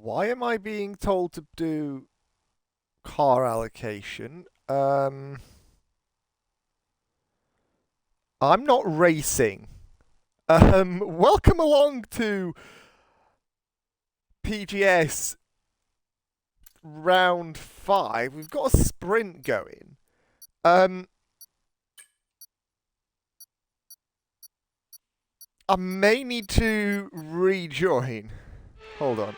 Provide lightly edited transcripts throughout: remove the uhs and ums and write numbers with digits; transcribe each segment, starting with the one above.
Why am I being told to do car allocation? I'm not racing. Welcome along to PGS round 5. We've got a sprint going. I may need to rejoin. Hold on.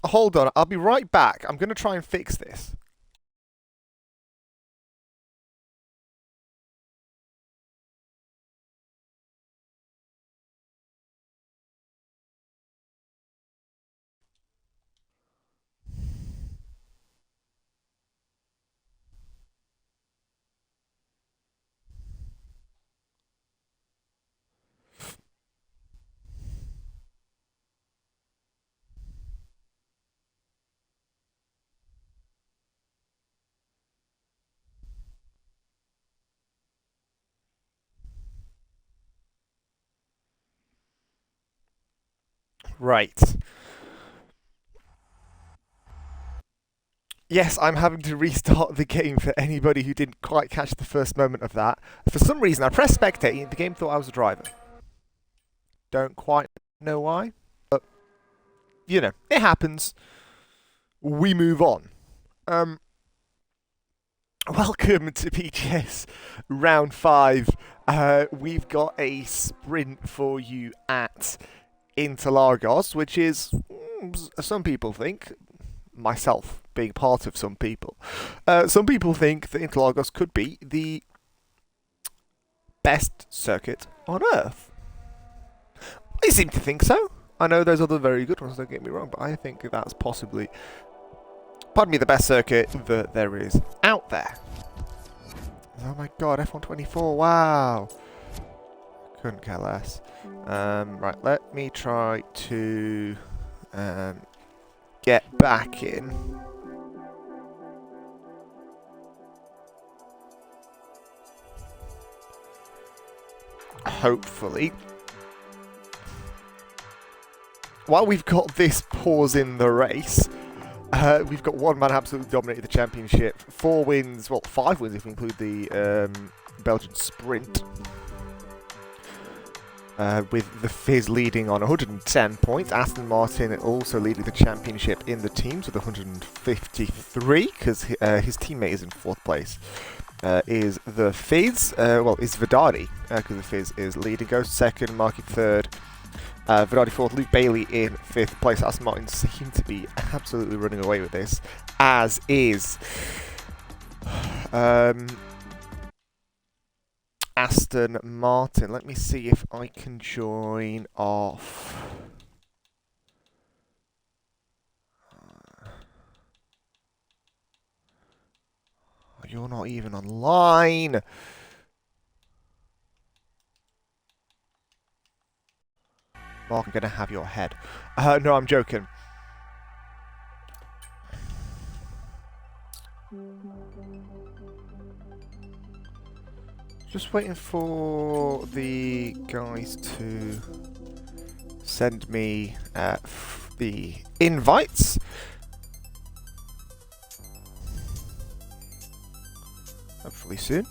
Hold on. I'll be right back. I'm going to try and fix this. Right. Yes, I'm having to restart the game for anybody who didn't quite catch the first moment of that. For some reason, I pressed spectate and the game thought I was a driver. Don't quite know why, but, you know, it happens. We move on. Welcome to PGS round 5. We've got a sprint for you at Interlagos, which is, some people think, myself being part of some people think that Interlagos could be the best circuit on Earth. I seem to think so. I know there's other very good ones, don't get me wrong, but I think that's possibly, pardon me, the best circuit that there is out there. Oh my god, F124, wow. Couldn't care less. Right, let me try to get back in. Hopefully. While we've got this pause in the race, we've got one man absolutely dominated the championship. 4 wins, well, 5 wins if we include the Belgian sprint. With the Fizz leading on 110 points. Aston Martin also leading the championship in the teams with 153, because his teammate is in 4th place. Is the Fizz, is Vidari, because the Fizz is leading. Goes 2nd, Marky 3rd. Vidari 4th, Luke Bailey in 5th place. Aston Martin seem to be absolutely running away with this, as is Aston Martin. Let me see if I can join off. You're not even online. Mark, I'm going to have your head. No, I'm joking. Just waiting for the guys to send me the invites. Hopefully soon.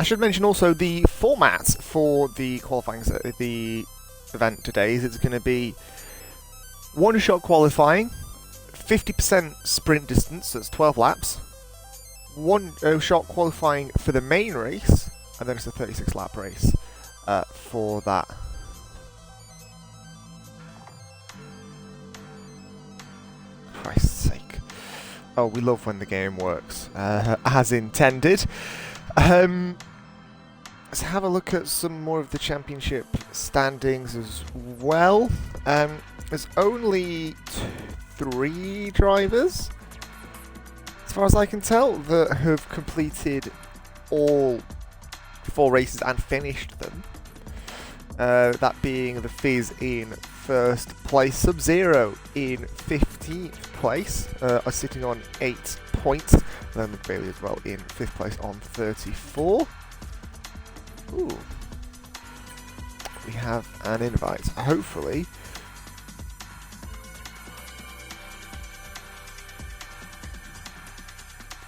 I should mention also the format for the qualifying, the event today is it's going to be one-shot qualifying, 50% sprint distance, so that's 12 laps, one-shot qualifying for the main race, and then it's a 36-lap race for that. Christ's sake. Oh, we love when the game works as intended. Let's have a look at some more of the championship standings as well. There's only 3 drivers, as far as I can tell, that have completed all 4 races and finished them. That being the Fizz in first place, Sub-Zero in 15th place, are sitting on 8 points. And then the Bailey as well in 5th place on 34. Ooh. We have an invite. Hopefully.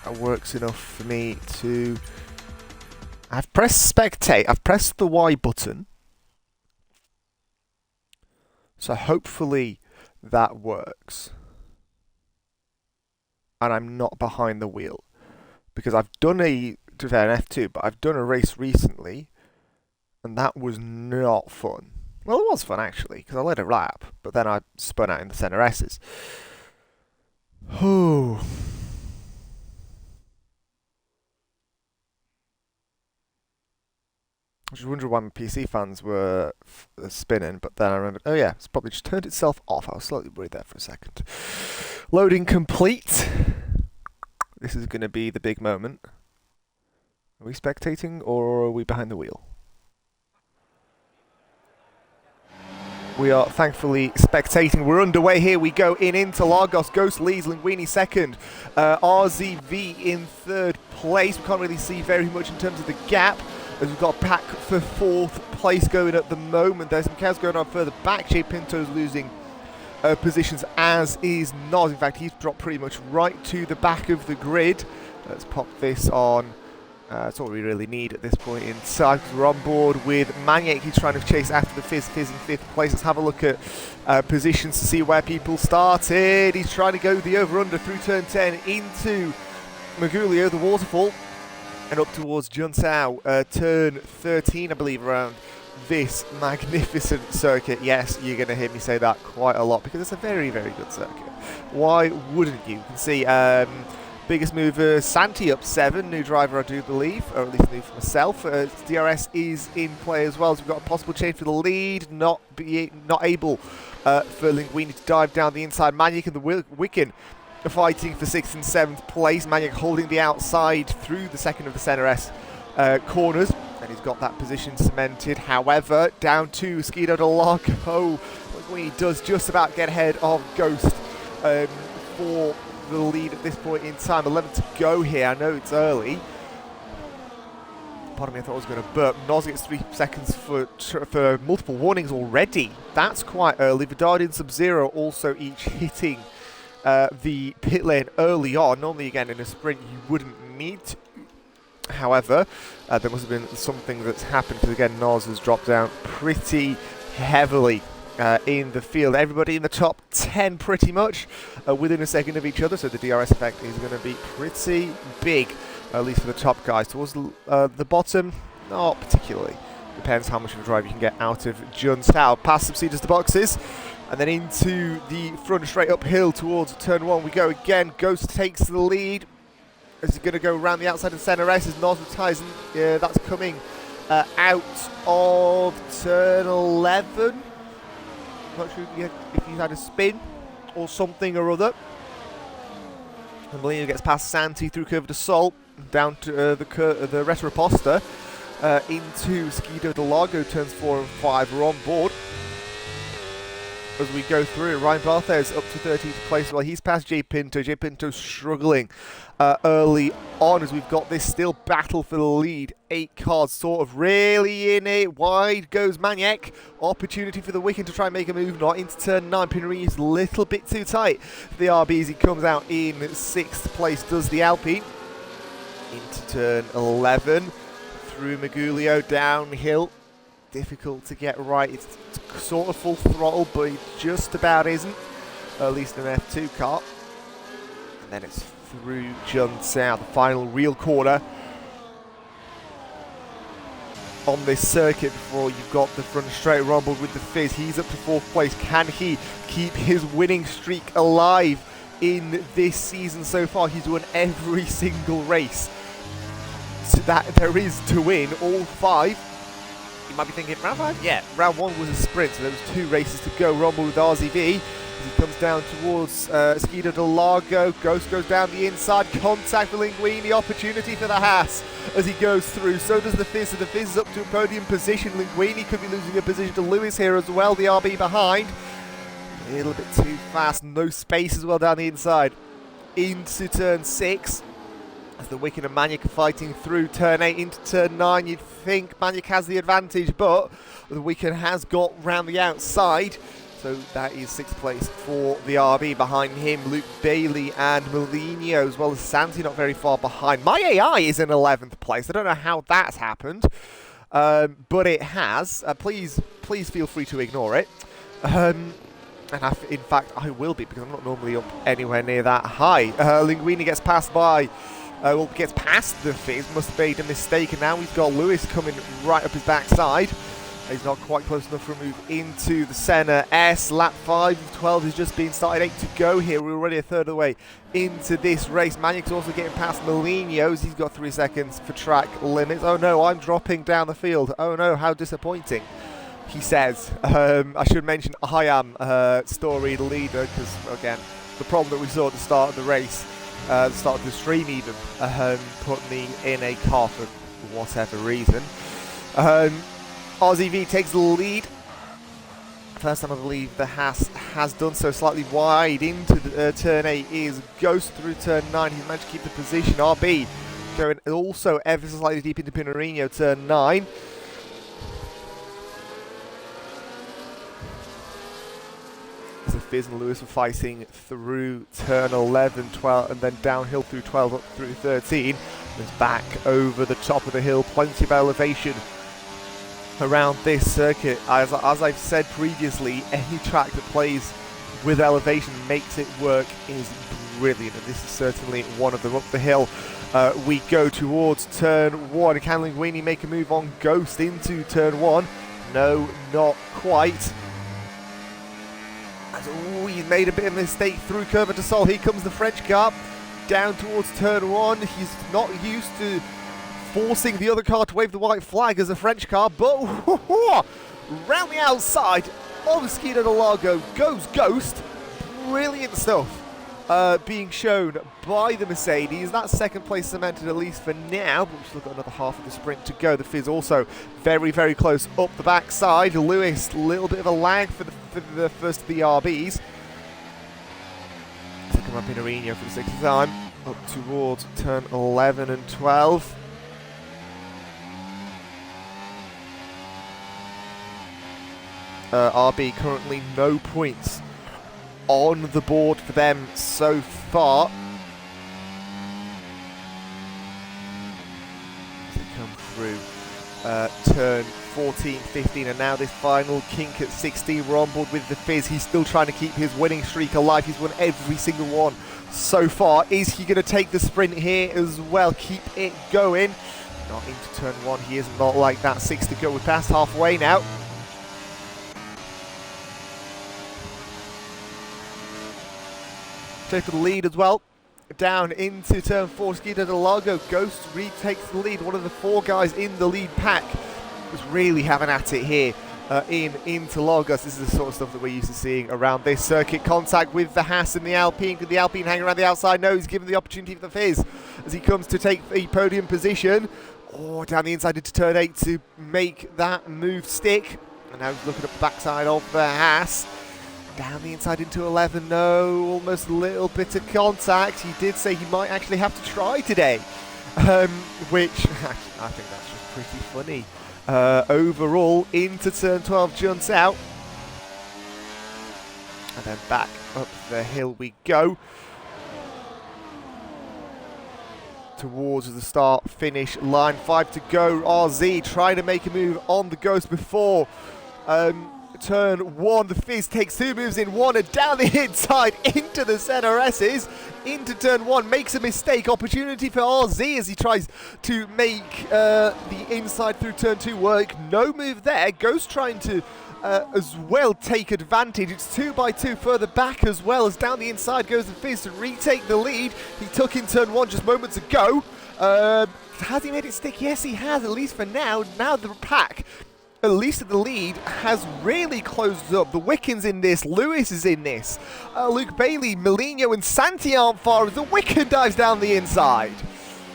That works enough for me to... I've pressed spectate. I've pressed the Y button. So hopefully that works. And I'm not behind the wheel. Because I've done an F2, but I've done a race recently. And that was not fun. Well, it was fun actually, because I led a lap. But then I spun out in the center S's. Whew. I was wondering why my PC fans were spinning, but then I remembered, oh yeah, it's probably just turned itself off. I was slightly worried there for a second. Loading complete. This is going to be the big moment. Are we spectating or are we behind the wheel? We are thankfully spectating. We're underway. Here we go in Interlagos. Ghost leads, Linguini second. RZV in third place. We can't really see very much in terms of the gap, as we've got Pack for 4th place going at the moment. There's some chaos going on further back. Jay Pinto's losing positions, as is Noz. In fact, he's dropped pretty much right to the back of the grid. Let's pop this on. That's all we really need at this point in time. We're on board with Maniac. He's trying to chase after the Fizz in 5th place. Let's have a look at positions to see where people started. He's trying to go the over-under through turn 10 into Magulio, the waterfall. And up towards Juntao, turn 13, I believe, around this magnificent circuit. Yes, you're going to hear me say that quite a lot, because it's a very, very good circuit. Why wouldn't you? You can see biggest mover, Santi, up 7. New driver, I do believe, or at least new for myself. DRS is in play as well, so we've got a possible change for the lead. Not able for Linguini to dive down the inside. Maniac and the Wiccan fighting for 6th and 7th place. Maniac holding the outside through the second of the center S corners, and he's got that position cemented. However, down to Skido de Largo, he does just about get ahead of Ghost for the lead at this point in time. 11 to go here. I know it's early. Pardon me, I thought I was going to burp. Noz gets 3 seconds for multiple warnings already. That's quite early. Vidard and Sub-Zero also each hitting the pit lane early on. Normally, again, in a sprint, you wouldn't need to. However, there must have been something that's happened, because again, Noz has dropped down pretty heavily in the field. Everybody in the top 10 pretty much within a second of each other, so the DRS effect is going to be pretty big, at least for the top guys. Towards the bottom, not particularly. Depends how much of a drive you can get out of Juntao. Past Subsidies the boxes. And then into the front, straight uphill towards turn 1 we go again. Ghost takes the lead. Is he going to go around the outside of center S? Is Noz with Tyson? Yeah, that's coming out of turn 11. Not sure if he had a spin or something or other. And Molina gets past Santi through Curve de Sol, down to the Retroposta, into Skido de Largo, turns 4 and 5. We're on board as we go through it. Ryan Barthez up to 13th place. Well, he's past J Pinto. J Pinto struggling early on, as we've got this still battle for the lead. 8 cars sort of really in it. Wide goes Maniac. Opportunity for the Wiccan to try and make a move. Not into turn 9. Pinnery is a little bit too tight. The RBs, he comes out in 6th place, does the Alpine. Into turn 11. Through Magulio, downhill. Difficult to get right. It's sort of full throttle, but it just about isn't. At least an F2 car. And then it's through Juntao, the final real corner on this circuit before you've got the front straight rumble with the Fizz. He's up to 4th place. Can he keep his winning streak alive in this season so far? He's won every single race so that there is to win, all 5. You might be thinking, round 5? Yeah, round 1 was a sprint, so there was 2 races to go. Rumble with RZV. As he comes down towards Skido del Lago, Ghost goes down the inside, contact for Linguini, opportunity for the Haas as he goes through. So does the Fizz, so the Fizz is up to a podium position. Linguini could be losing a position to Lewis here as well, the RB behind. A little bit too fast, no space as well down the inside. Into turn 6. As the Wicked and Maniac are fighting through turn 8 into turn 9, you'd think Maniac has the advantage, but the Wicked has got round the outside. So that is 6th place for the RB. Behind him, Luke Bailey and Molinho, as well as Santi not very far behind. My AI is in 11th place. I don't know how that's happened, but it has. Please feel free to ignore it. And in fact, I will be, because I'm not normally up anywhere near that high. Linguini gets passed by. Gets past the Fizz, must have made a mistake, and now he's got Lewis coming right up his backside. He's not quite close enough for a move into the centre. Lap 5 of 12 has just been started, 8 to go here. We're already a third of the way into this race. Maniac's also getting past Molinho's. He's got 3 seconds for track limits. Oh no, I'm dropping down the field. Oh no, how disappointing, he says. I should mention I am story leader, because again, the problem that we saw at the start of the race, the start of the stream even, put me in a car for whatever reason. RZV takes the lead. First time I believe the Haas has done so, slightly wide into the, turn 8 is Ghost through turn 9. He's managed to keep the position. RB going also ever so slightly deep into Pinarino, turn 9. So Fizz and Lewis were fighting through turn 11, 12, and then downhill through 12 up through 13. It's back over the top of the hill, plenty of elevation around this circuit. As I've said previously, any track that plays with elevation makes it work is brilliant, and this is certainly one of them. Up the hill we go towards turn 1. Can Linguini make a move on Ghost into turn 1? No, not quite. Oh, he's made a bit of a mistake through Curva de Sol. Here comes the French car down towards turn 1. He's not used to forcing the other car to wave the white flag as a French car, but round the outside of Skido del Lago goes Ghost. Brilliant stuff being shown by the Mercedes. That 2nd place cemented, at least for now, but we've still got another half of the sprint to go. The Fizz also very, very close up the backside. Lewis, a little bit of a lag for the first of the RBs. Second up in Pinarino for the 6th time, up towards turn 11 and 12. RB currently no points on the board for them so far. As they come through turn 14, 15, and now this final kink at 16. We're on board with the Fizz. He's still trying to keep his winning streak alive. He's won every single one so far. Is he going to take the sprint here as well? Keep it going. Not into turn 1. He is not like that. 6 to go. We're past halfway now. Take the lead as well. Down into turn 4, Skido del Lago. Ghost retakes the lead. One of the 4 guys in the lead pack was really having at it here in Interlagos. This is the sort of stuff that we're used to seeing around this circuit. Contact with the Haas and the Alpine. Could the Alpine hang around the outside? No, he's given the opportunity for the Fizz as he comes to take a podium position. Oh, down the inside into turn 8 to make that move stick. And now he's looking up the backside of the Haas. Down the inside into 11, no, almost a little bit of contact. He did say he might actually have to try today, which I think that's just pretty funny. Overall, into turn 12, jumps out. And then back up the hill we go. Towards the start-finish line, 5 to go. RZ trying to make a move on the Ghost before turn 1. The Fizz takes 2 moves in 1 and down the inside into the center S's. Into turn 1, makes a mistake. Opportunity for RZ as he tries to make the inside through turn 2 work. No move there. Ghost trying to as well take advantage. It's 2 by 2 further back as well as down the inside goes the Fizz to retake the lead. He took in turn 1 just moments ago. Has he made it stick? Yes, he has, at least for now. Now the pack at least the lead has really closed up. The Wiccan's in this, Lewis is in this. Luke Bailey, Molinho and Santi aren't far as the Wiccan dives down the inside.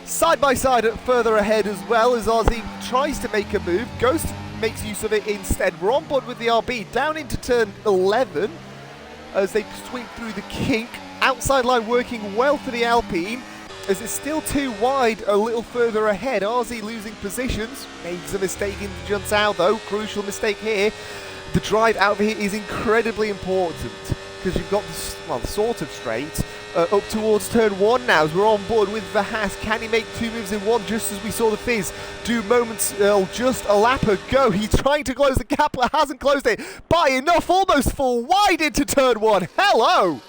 Side by side further ahead as well as Ozzy tries to make a move. Ghost makes use of it instead. We're on board with the RB down into turn 11 as they sweep through the kink. Outside line working well for the Alpine as it's still too wide a little further ahead. RZ losing positions, makes a mistake in the jumps out though, crucial mistake here. The drive out of here is incredibly important because you've got the sort of straight up towards turn 1 now as we're on board with the Haas. Can he make 2 moves in 1 just as we saw the Fizz do moments just a lap ago? He's trying to close the gap but hasn't closed it by enough, almost full wide into turn 1. Hello!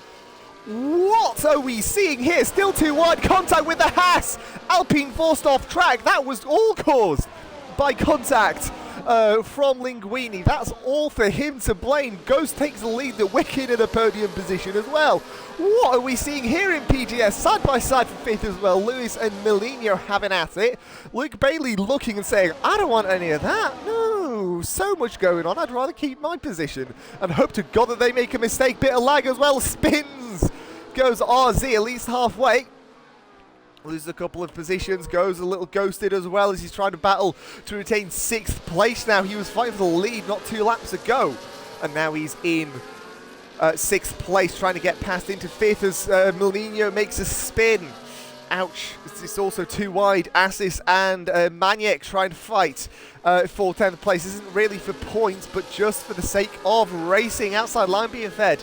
What are we seeing here? Still too wide, contact with the Haas. Alpine forced off track. That was all caused by contact from Linguini. That's all for him to blame. Ghost takes the lead, the Wicked in a podium position as well. What are we seeing here in PGS? Side by side for 5th as well. Lewis and Molinho having at it. Luke Bailey looking and saying, I don't want any of that. No, so much going on. I'd rather keep my position and hope to God that they make a mistake. Bit of lag as well. Spins. Goes RZ at least halfway. Loses a couple of positions, goes a little ghosted as well as he's trying to battle to retain 6th place now. He was fighting for the lead not 2 laps ago. And now he's in 6th place, trying to get past into 5th as Molinho makes a spin. Ouch. It's also too wide. Assis and Maniac trying to fight for 10th place. This isn't really for points, but just for the sake of racing. Outside line being fed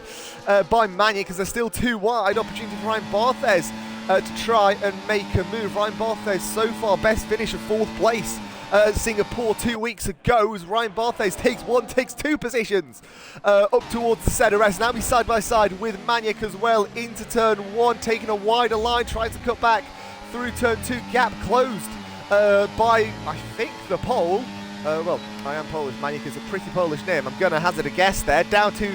by Maniac because they're still too wide. Opportunity for Ryan Barthez to try and make a move. Ryan Barthez so far best finish of 4th place at Singapore 2 weeks ago as Ryan Barthez takes 2 positions up towards the center rest. Now he's side by side with Maniac as well into turn 1, taking a wider line, trying to cut back through turn 2. Gap closed by, I think, the pole. Well, I am Polish. Maniac is a pretty Polish name. I'm going to hazard a guess there. Down to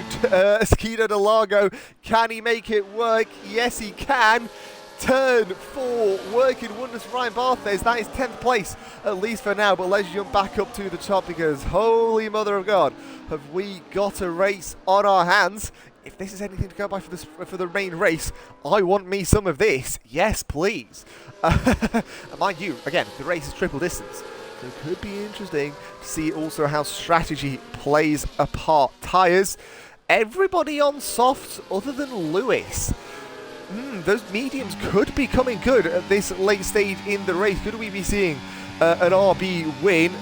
Esquito de Largo. Can he make it work? Yes, he can. Turn 4, working wonders for Ryan Barthez. That is 10th place, at least for now. But let's jump back up to the top because, holy mother of God, have we got a race on our hands. If this is anything to go by for the main race, I want me some of this. Yes, please. Mind you, again, the race is triple distance. So it could be interesting to see also how strategy plays a part. Tyres, everybody on softs other than Lewis. Those mediums could be coming good at this late stage in the race. Could we be seeing an RB win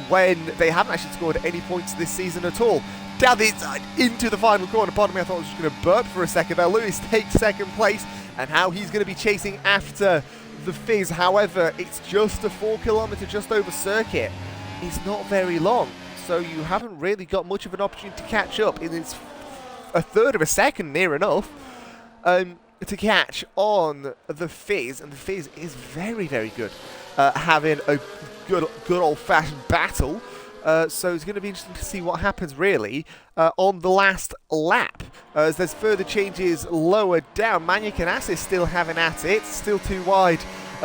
when they haven't actually scored any points this season at all? Down the inside into the final corner. Pardon me, I thought I was just going to burp for a second there. Lewis takes 2nd place, and how he's going to be chasing after the Fizz. However, it's just a 4 kilometre just over circuit. It's not very long, so you haven't really got much of an opportunity to catch up. It's a third of a second near enough. To catch on the Fizz, and the Fizz is very, very good having a good old-fashioned battle. So it's going to be interesting to see what happens really on the last lap as there's further changes lower down. Maniac and Assis still having at it, still too wide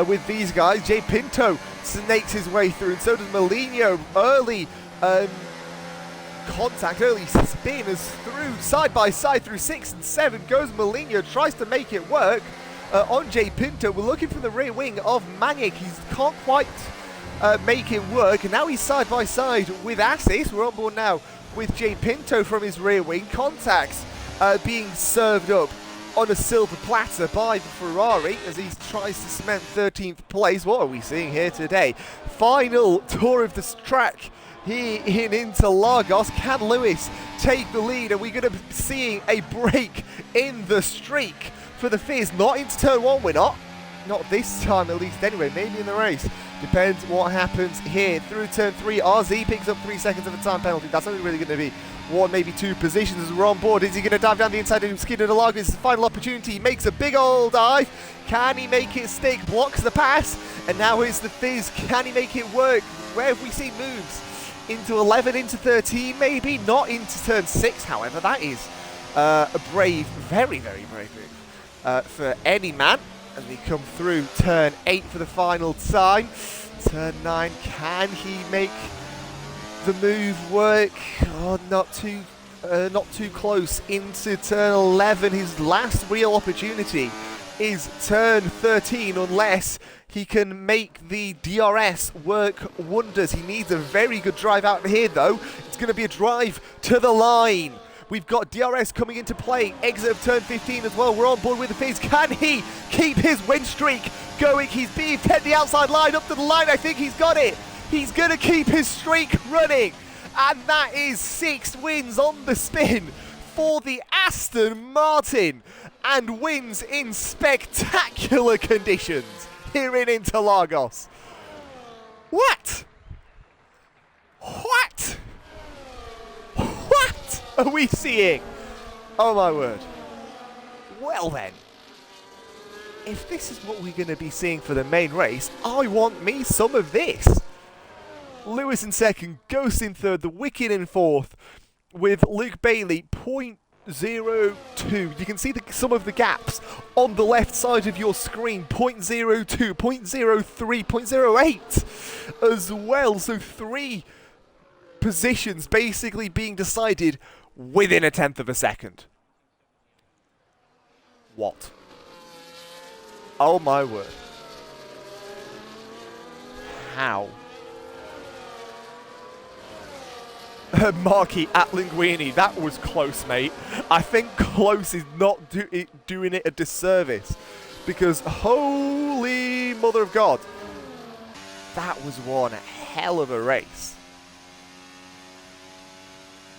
with these guys. Jay Pinto snakes his way through, and so does Molinho. Early contact, early spin is through side by side through 6 and 7 goes Molinho, tries to make it work on Jay Pinto. We're looking from the rear wing of Maniac. He can't quite make it work, and now he's side by side with Assis. We're on board now with Jay Pinto from his rear wing. Contacts being served up on a silver platter by the Ferrari as he tries to cement 13th place. What are we seeing here today? Final tour of this track here in Interlagos. Can Lewis take the lead? Are we going to be seeing a break in the streak for the Fizz? Not into turn 1, we're not. Not this time at least anyway, maybe in the race. Depends what happens here. Through turn 3, RZ picks up 3 seconds of a time penalty. That's only really going to be 1, maybe 2 positions as we're on board. Is he going to dive down the inside of Esquito de Largo? It's his final opportunity. He makes a big old dive. Can he make it stick? Blocks the pass. And now here's the Fizz. Can he make it work? Where have we seen moves? Into 11, into 13, maybe? Not into turn 6, however. That is a brave, very, very brave move for any man. As we come through turn 8 for the final time. Turn 9, can he make the move work? Oh, not too close into turn 11. His last real opportunity is turn 13, unless he can make the DRS work wonders. He needs a very good drive out here, though. It's going to be a drive to the line. We've got DRS coming into play. Exit of turn 15 as well. We're on board with the Fizz. Can he keep his win streak going? He's being fed the outside line up to the line. I think he's got it. He's going to keep his streak running. And that is 6 wins on the spin for the Aston Martin, and wins in spectacular conditions here in Interlagos. What? What? What are we seeing? Oh my word. Well then, if this is what we're going to be seeing for the main race, I want me some of this. Lewis in second, Ghost in third, the Wicked in fourth, with Luke Bailey 0.02. You can see some of the gaps on the left side of your screen. 0.02, 0.03, 0.08 as well. So 3 positions basically being decided within a tenth of a second. What? Oh my word. How? Marky at Linguini, that was close, mate. I think close is not doing it a disservice, because holy mother of God, that was one hell of a race.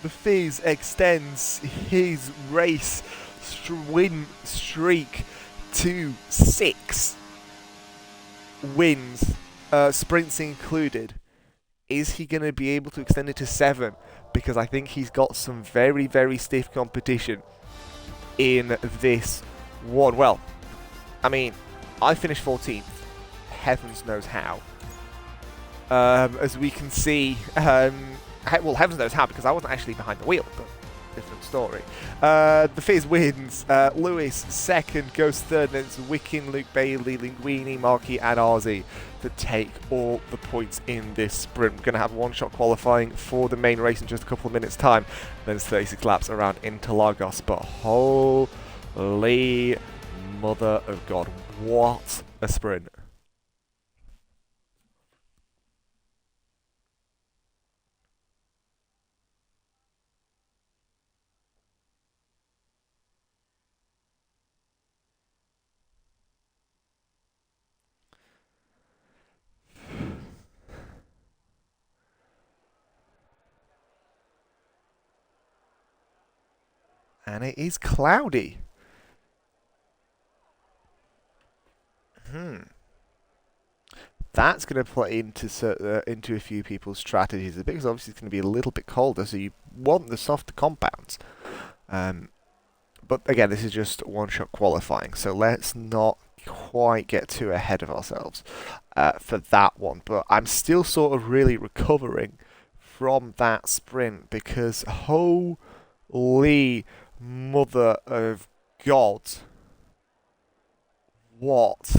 The Fizz extends his race win streak to 6 wins, sprints included. Is he going to be able to extend it to 7? Because I think he's got some very, very stiff competition in this one. Well, I mean, I finished 14th. Heavens knows how. As we can see, well, heavens knows how, because I wasn't actually behind the wheel, but different story. The Fizz wins. Lewis second, goes third, then it's Wiccan, Luke Bailey, Linguini, Markey, and Arzi to take all the points in this sprint. We're going to have one-shot qualifying for the main race in just a couple of minutes' time. Then it's 36 laps around Interlagos. But holy mother of God, what a sprint. And it is cloudy. That's going to play into a few people's strategies, because obviously it's going to be a little bit colder, so you want the softer compounds. But again, this is just one-shot qualifying, so let's not quite get too ahead of ourselves for that one. But I'm still sort of really recovering from that sprint, because holy mother of God, what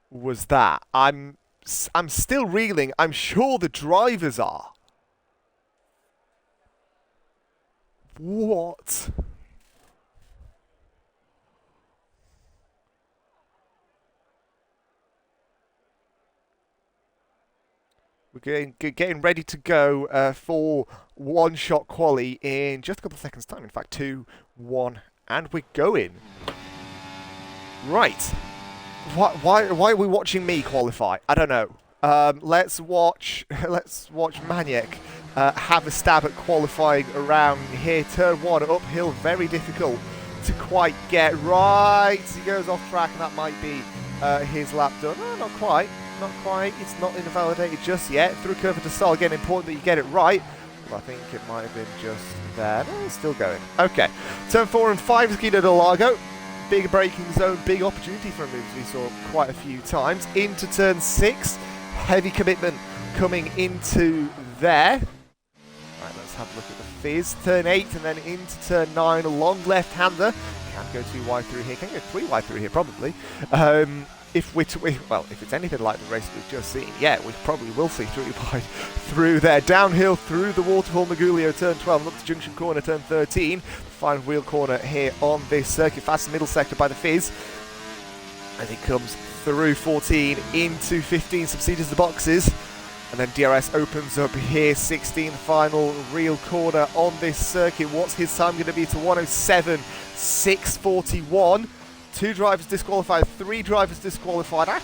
was that? I'm still reeling. I'm sure the drivers are. What? We're getting ready to go for one-shot quali in just a couple of seconds' time. In fact, 2, 1, and we're going. Right. Why are we watching me qualify? I don't know. Let's watch Maniac have a stab at qualifying around here. Turn 1 uphill, very difficult to quite get right. He goes off track, and that might be his lap done. No, not quite. Not quite. It's not invalidated just yet. Through curve to stall. Again, important that you get it right. Well, I think it might have been just there. No, it's still going. Okay. Turn 4 and 5 is Guido Delago. Big braking zone, big opportunity for a move, as we saw quite a few times. Into turn 6. Heavy commitment coming into there. Right, let's have a look at the Fizz. Turn 8 and then into turn 9. A long left-hander. Can't go too wide through here. Can go 3 wide through here, probably. if it's anything like the race we've just seen, yeah, we probably will see 3 wide through there. Downhill through the waterfall, Magulio turn 12, and up to junction corner, turn 13. Final wheel corner here on this circuit. Fast middle sector by the Fizz. As it comes through 14 into 15, subsidies the boxes. And then DRS opens up here, 16, final real corner on this circuit. What's his time going to be? To 107.641. 2 drivers disqualified, 3 drivers disqualified. I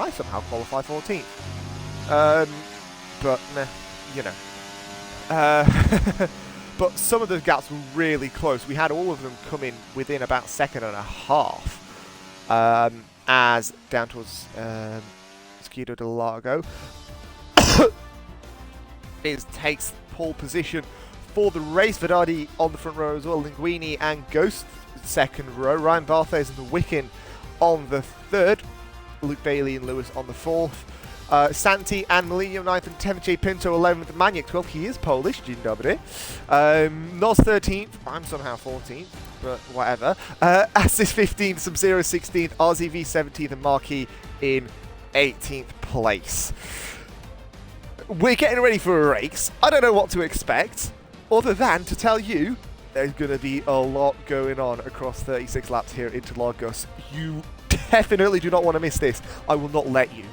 somehow qualified 14th. But, meh, you know. But some of the gaps were really close. We had all of them come in within about a second and a half. As down towards Scudo del Lago. Takes pole position for the race. Verdardi on the front row as well. Linguini and Ghost second row. Ryan Barthez and the Wicken on the third. Luke Bailey and Lewis on the fourth. Santi and Millennium 9th and 10th. J Pinto 11th. Maniac 12th. He is Polish. Dzień dobry. Nos 13th. I'm somehow 14th, but whatever. Assis 15th. Sub-Zero 16th. RZV 17th. And Marquis in 18th place. We're getting ready for a race. I don't know what to expect, other than to tell you there's going to be a lot going on across 36 laps here in Interlagos. You definitely do not want to miss this. I will not let you.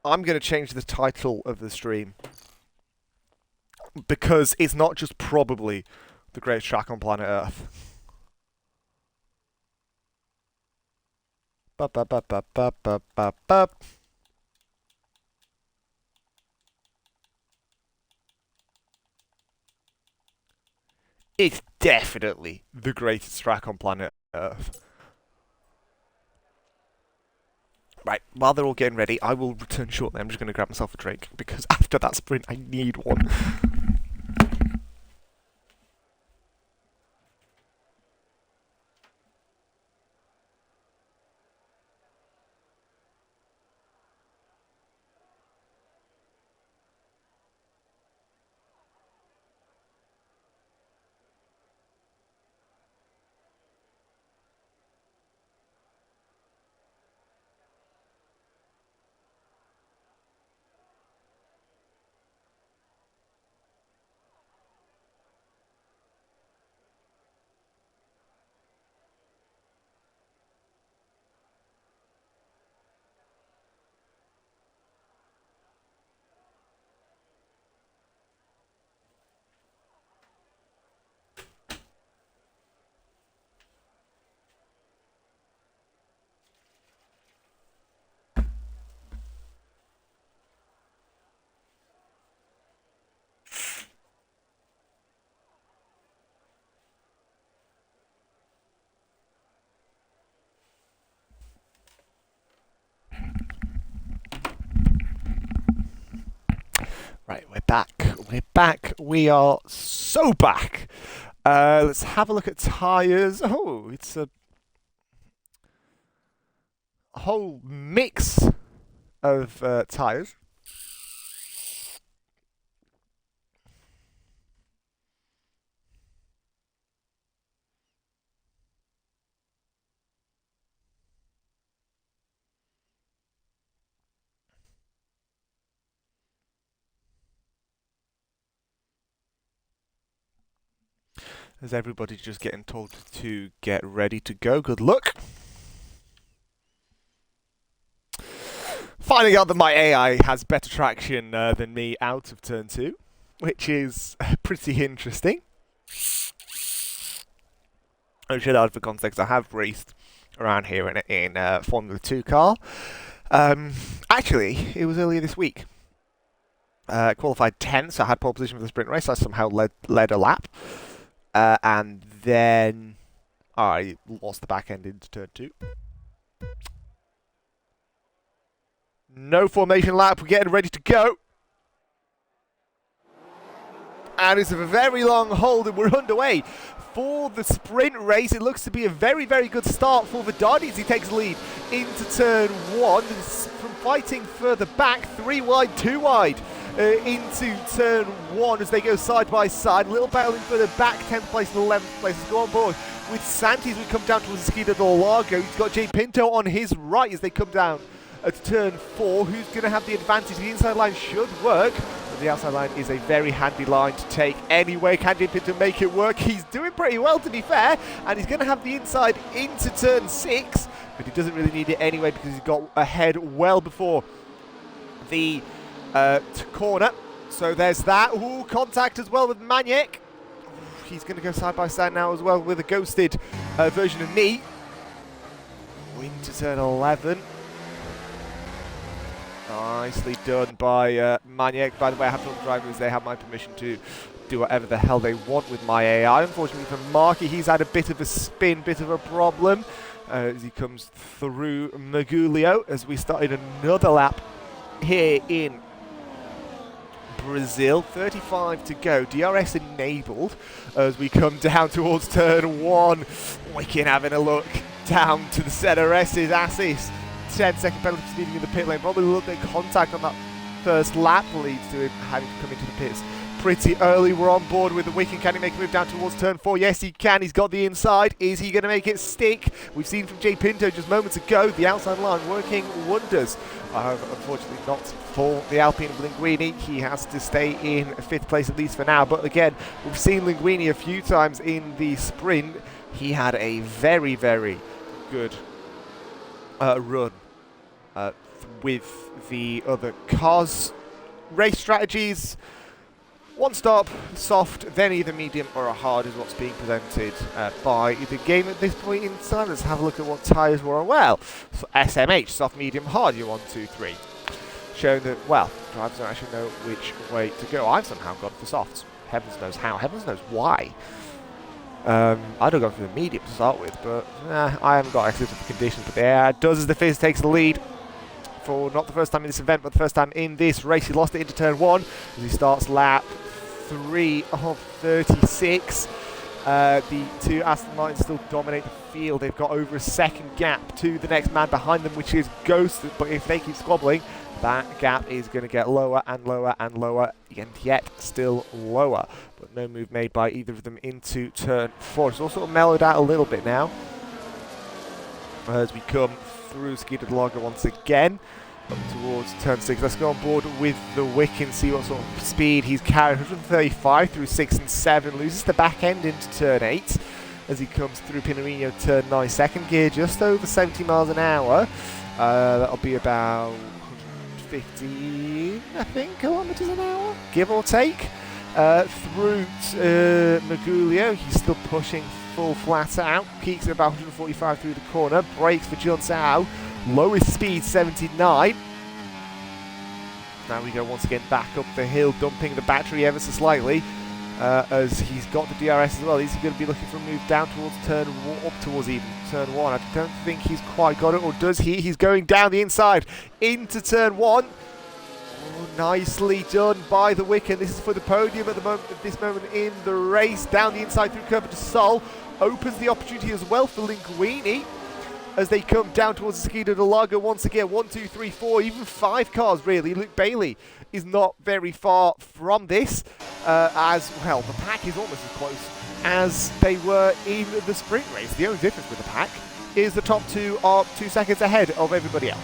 I'm going to change the title of the stream because it's not just probably the greatest track on planet Earth. It's definitely the greatest track on planet Earth. Right, while they're all getting ready, I will return shortly. I'm just going to grab myself a drink, because after that sprint, I need one. Right, we're back. We're back. We are so back. Let's have a look at tyres. Oh, it's a whole mix of tyres. As everybody's just getting told to get ready to go. Good luck. Finding out that my AI has better traction than me out of turn 2, which is pretty interesting. I should add for context, I have raced around here in a Formula 2 car. Actually, it was earlier this week. Qualified 10th, so I had pole position for the sprint race. I somehow led a lap. And then I lost the back end into turn 2. No formation lap, we're getting ready to go. And it's a very long hold and we're underway for the sprint race. It looks to be a very, very good start for Vidani as he takes the lead into turn 1. From fighting further back, 3 wide, 2 wide, into turn 1 as they go side by side. A little battling further back, 10th place and 11th place. Let's go on board with Santi as we come down towards the Esquina del Lago. He's got Jay Pinto on his right as they come down at turn 4. Who's going to have the advantage? The inside line should work, but the outside line is a very handy line to take anyway. Can Jay Pinto make it work? He's doing pretty well, to be fair, and he's going to have the inside into turn 6, but he doesn't really need it anyway because he's got ahead well before the corner. So there's that. Ooh, contact as well with Maniac. He's going to go side by side now as well with a ghosted version of me. Into turn 11. Nicely done by Maniac. By the way, I have told the drivers they have my permission to do whatever the hell they want with my AI. Unfortunately for Marky, he's had a bit of a spin, bit of a problem as he comes through Magulio as we started another lap here in Brazil. 35 to go. DRS enabled as we come down towards turn 1. Wicked having a look down to the ZRS's assist. 10-second penalty for speeding in the pit lane. Probably a little bit of contact on that first lap leads to him having to come into the pits pretty early. We're on board with the Wicken. Can he make a move down towards turn 4? Yes, he can. He's got the inside. Is he going to make it stick? We've seen from Jay Pinto just moments ago the outside line working wonders. Unfortunately not for the Alpine of Linguini. He has to stay in 5th place at least for now. But again, we've seen Linguini a few times in the sprint. He had a very, very good run with the other cars. Race strategies: one stop, soft, then either medium or a hard is what's being presented by the game at this point in time. Let's have a look at what tyres were on. Well, so SMH, soft, medium, hard, you're 1, 2, 3. Showing that, well, drivers don't actually know which way to go. I've somehow gone for softs. Heavens knows how, heavens knows why. I'd have gone for the medium to start with, but I haven't got access to the conditions. But there does as the Fizz takes the lead for not the first time in this event, but the first time in this race. He lost it into turn 1 as he starts lap 3 of 36. The two Aston Martins still dominate the field. They've got over a second gap to the next man behind them, which is Ghost. But if they keep squabbling, that gap is going to get lower and lower and lower, and yet still lower. But no move made by either of them into turn 4. It's all sort of mellowed out a little bit now as we come through Esquina del Lago once again up towards turn 6. Let's go on board with the Wick and see what sort of speed he's carrying. 135 through 6 and 7. Loses the back end into turn 8 as he comes through Pinarino turn 9. Second gear just over 70 miles an hour. That'll be about 150, I think, kilometers an hour, give or take. Through Magulio, he's still pushing full flat out. Peaks at about 145 through the corner. Brakes for John Sao. Lowest speed 79. Now we go once again back up the hill, dumping the battery ever so slightly. As he's got the DRS as well. He's going to be looking for a move down towards turn 1, up towards even turn 1. I don't think he's quite got it, or does he? He's going down the inside into turn 1. Oh, nicely done by the Wicken. This is for the podium at the moment. At this moment in the race, down the inside through Curva de Sol, opens the opportunity as well for Linguini as they come down towards the Esquina del Lago once again. 1, 2, 3, 4, even 5 cars really. Luke Bailey is not very far from this, as well. The pack is almost as close as they were in the sprint race. The only difference with the pack is the top 2 are 2 seconds ahead of everybody else.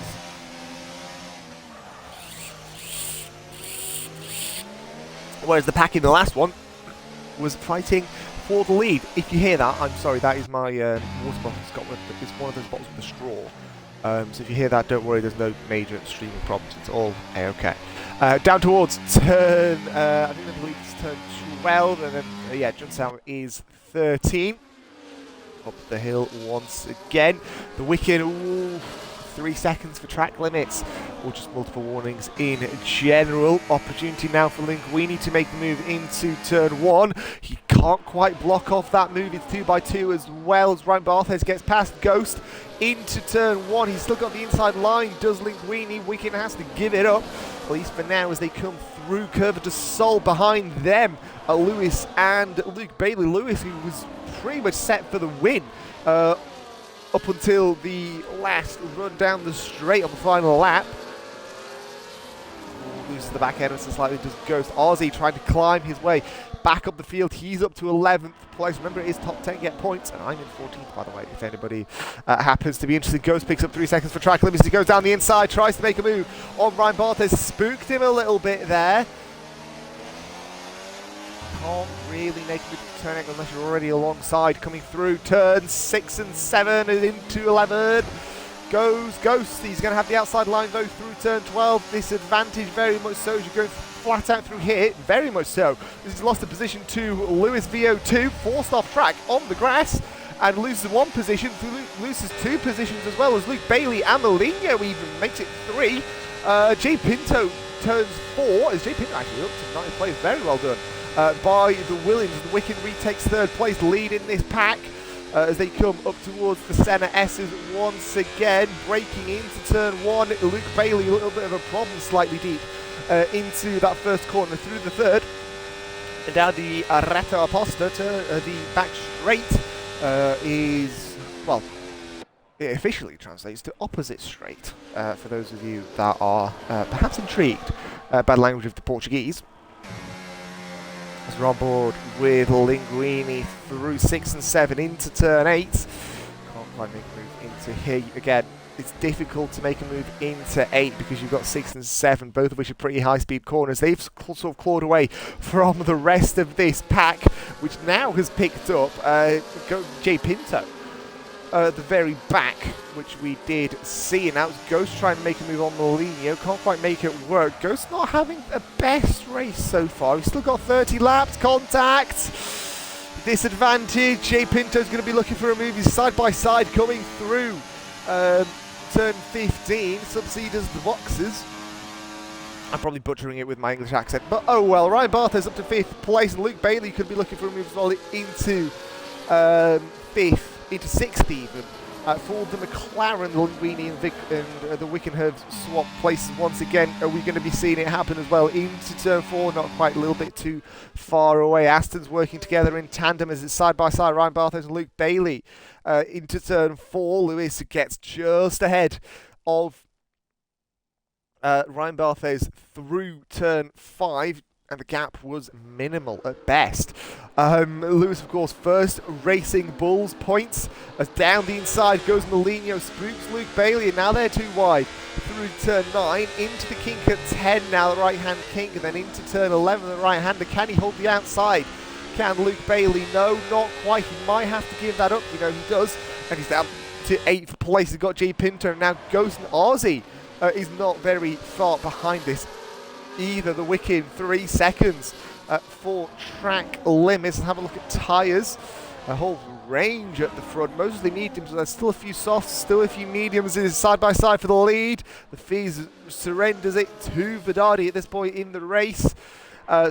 Whereas the pack in the last one was fighting for the lead. If you hear that, I'm sorry, that is my water bottle. It's one of those bottles with a straw. So if you hear that, don't worry, there's no major streaming problems. It's all A-okay. Down towards turn, I believe it's turn 12, and then, yeah, John Sauer is 13. Up the hill once again. The Wicken, ooh, 3 seconds for track limits, or just multiple warnings in general. Opportunity now for Linguini to make the move into turn 1. He can't quite block off that move. It's 2x2 as well as Ryan Barthez gets past Ghost into turn 1. He's still got the inside line, does Linguini. Wicken has to give it up, at least for now, as they come through. Curva de Sol behind them, Lewis and Luke Bailey. Lewis, who was pretty much set for the win up until the last run down the straight on the final lap. Loses the back end and slightly does Ghost. Ozzy trying to climb his way back up the field. He's up to 11th place. Remember, it is top 10 get points, and I'm in 14th, by the way, if anybody happens to be interested. Ghost picks up 3 seconds for track limits. He goes down the inside, tries to make a move on Ryan Barthez. Spooked him a little bit there. Can't really make a move to turn it unless you're already alongside. Coming through turns 6 and 7 and into 11. Goes Ghost. He's going to have the outside line though through turn 12. Disadvantage very much so as you're going flat out through here. Very much so. This has lost the position to Lewis VO2. Forced off track on the grass and loses 1 position. Loses 2 positions as well as Luke Bailey and Molinho even makes it 3. Jay Pinto turns 4 as Jay Pinto actually up to 9th place. Very well done by the Williams. The Wicken retakes 3rd place, lead in this pack. As they come up towards the Senna S's once again, breaking into turn 1. Luke Bailey, a little bit of a problem, slightly deep into that first corner through the 3rd. And down the Retta Aposta to the back straight is, well, it officially translates to opposite straight for those of you that are perhaps intrigued by the language of the Portuguese. As we're on board with Linguini through 6 and 7 into turn 8. Can't quite make a move into here. Again, it's difficult to make a move into 8 because you've got 6 and 7, both of which are pretty high-speed corners. They've sort of clawed away from the rest of this pack, which now has picked up Jay Pinto. The very back, which we did see, and that was Ghost trying to make a move on Molinho. Can't quite make it work. Ghost not having a best race so far. He's still got 30 laps. Contact. Disadvantage. Jay Pinto's going to be looking for a move. He's side by side coming through turn 15. Subcedes the boxes. I'm probably butchering it with my English accent, but oh well. Ryan Barthez up to 5th place, and Luke Bailey could be looking for a move as well into 5th. Into 6th even, for the McLaren. Linguini and the Wicken have swapped places once again. Are we going to be seeing it happen as well into turn 4? Not quite, a little bit too far away. Aston's working together in tandem as it's side by side. Ryan Barthez and Luke Bailey into turn 4. Lewis gets just ahead of Ryan Barthez through turn 5. And the gap was minimal at best. Lewis, of course, first Racing Bulls points. As down the inside goes Molinho, spooks Luke Bailey, and now they're too wide. Through turn 9, into the kink at 10 now, the right-hand kink, and then into turn 11, the right-hander. Can he hold the outside? Can Luke Bailey? No, not quite. He might have to give that up. You know, he does. And he's down to 8th place. He's got Jay Pinto, and now Ghost and Ozzy is not very far behind this either. The Wicken 3 seconds for track limits. And have a look at tyres. A whole range at the front, mostly mediums. There's still a few softs, still a few mediums. It is side by side for the lead. The Fees surrenders it to Vidadi at this point in the race.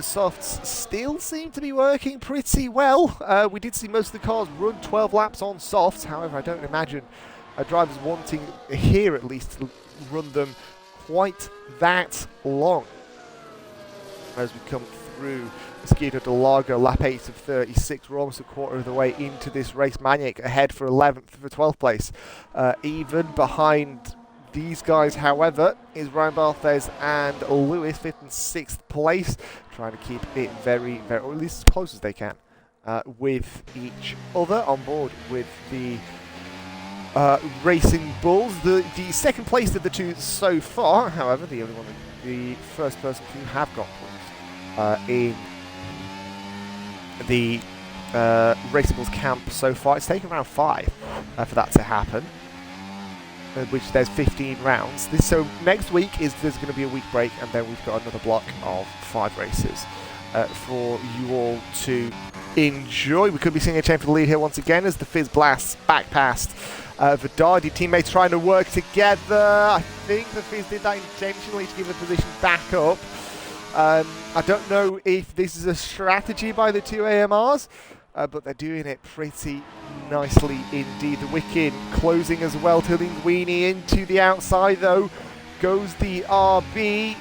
Softs still seem to be working pretty well. We did see most of the cars run 12 laps on softs. However, I don't imagine drivers wanting here at least to run them quite that long. As we come through Esquito de Largo, lap 8 of 36, we're almost a quarter of the way into this race. Maniac ahead for 11th, for 12th place. Even behind these guys, however, is Ryan Barthez and Lewis, 5th and 6th place, trying to keep it very, very, or at least as close as they can, with each other. On board with the Racing Bulls, the second place of the two so far, however, the only one, the first person to have got points in the Racing Bulls camp so far. It's taken around 5 for that to happen, which there's 15 rounds. So next week there's going to be a week break, and then we've got another block of 5 races for you all to enjoy. We could be seeing a change for the lead here once again as the Fizz blasts back past Vidardi. Teammates trying to work together. I think the Fizz did that intentionally to give the position back up. I don't know if this is a strategy by the two AMRs, but they're doing it pretty nicely indeed. The Wicked closing as well to Linguini into the outside though. Goes the RB.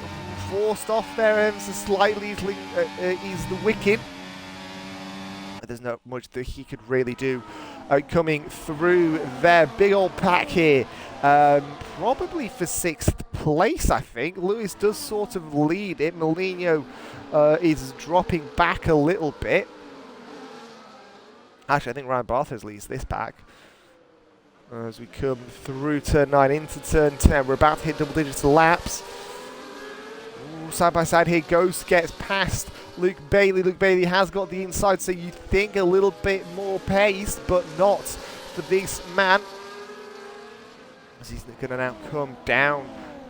Forced off there ever so slightly is the Wicked. There's not much that he could really do coming through their big old pack here. Probably for 6th place, I think. Lewis does sort of lead it. Mourinho is dropping back a little bit. Actually, I think Ryan Barthez leads this pack. As we come through turn 9 into turn 10, we're about to hit double digits laps. Ooh, side by side here, Ghost gets past Luke Bailey. Luke Bailey has got the inside, so you think a little bit more pace, but not for this man. As he's going to now come down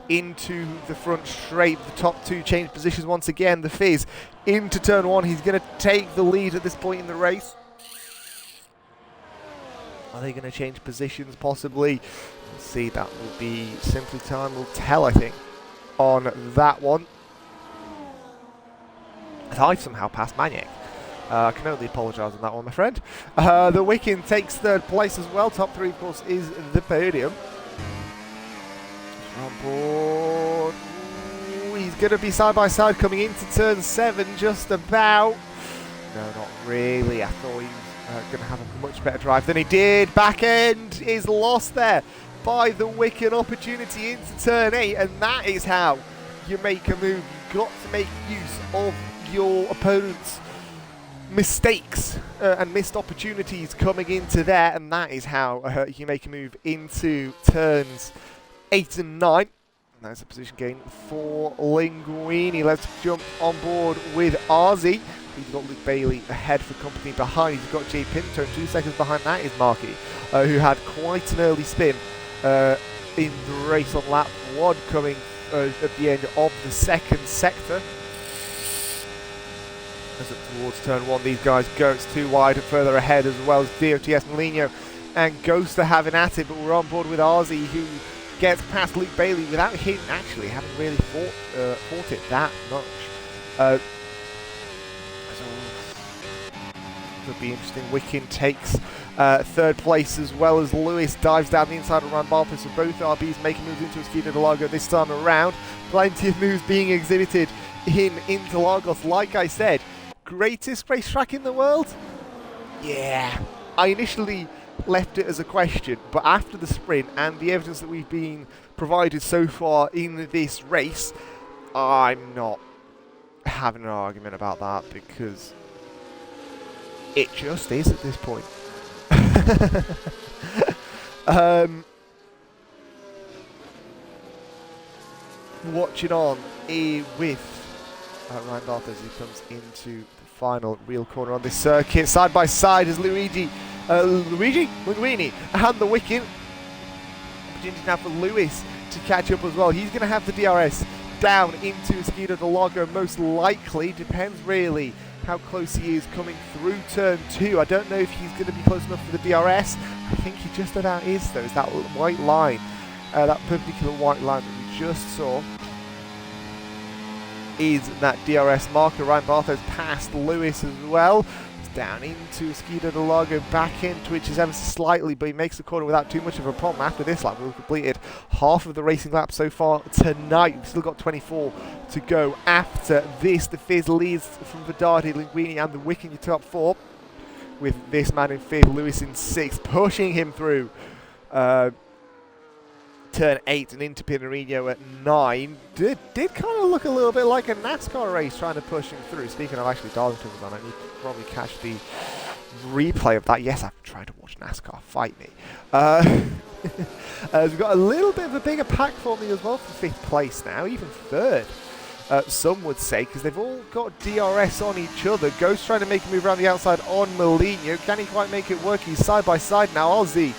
into the front straight. The top two change positions once again. The Fizz into turn 1. He's going to take the lead at this point in the race. Are they going to change positions possibly? Let's see, that will be simply time will tell, I think, on that one. I've somehow passed Maniac. I can only apologise on that one, my friend. The Wicked takes 3rd place as well. Top 3, of course, is the podium. On board. Ooh, he's going to be side by side coming into turn 7 just about. No, not really. I thought he was going to have a much better drive than he did. Back end is lost there by the Wicked. Opportunity into turn 8, and that is how you make a move. You've got to make use of your opponent's mistakes and missed opportunities coming into there, and that is how you make a move into turns 8 and 9. That's a position gain for Linguini. Let's jump on board with Arzi. He's got Luke Bailey ahead for company behind. He's got Jay Pinto, and 2 seconds behind that is Marky, who had quite an early spin in the race on lap 1 coming at the end of the 2nd sector. As up towards turn 1, these guys go. It's too wide and further ahead, as well as DOTS, Mourinho and Ghost are having at it, but we're on board with Arzi, who gets past Luke Bailey without him actually having really fought it that much. So could be interesting. Wicken takes 3rd place, as well as Lewis dives down the inside of Ryan Barthez. So both RBs making moves into Interlagos this time around. Plenty of moves being exhibited in Interlagos. Like I said, greatest racetrack in the world? Yeah. I initially left it as a question, but after the sprint and the evidence that we've been provided so far in this race, I'm not having an argument about that, because it just is at this point. Watching on with Ryan Barthez as he comes into the final real corner on this circuit. Side by side is Linguini and the Wicked. Opportunity now for Lewis to catch up as well. He's going to have the DRS down into Interlagos most likely. Depends really how close he is coming through turn 2. I don't know if he's going to be close enough for the DRS. I think he just about is though. It's that white line, that perpendicular white line that we just saw is that DRS marker. Ryan Barthez past Lewis as well. It's down into Interlagos, back in, twitches ever so slightly, but he makes the corner without too much of a problem. After this lap, we've completed half of the racing lap so far tonight. We've still got 24 to go after this. The Fizz leads from Vidardi, Linguini and the Wick in your top 4, with this man in 5th, Lewis in 6th, pushing him through turn 8 and into Pinarino at 9. Did kind of look a little bit like a NASCAR race trying to push him through. Speaking of, actually, Darlington was on. I need to probably catch the replay of that. Yes, I've tried to watch NASCAR. Fight me. We've got a little bit of a bigger pack for me as well for 5th place now, even 3rd. Some would say, because they've all got DRS on each other. Ghost trying to make a move around the outside on Mourinho. Can he quite make it work? He's side by side now. Ozzy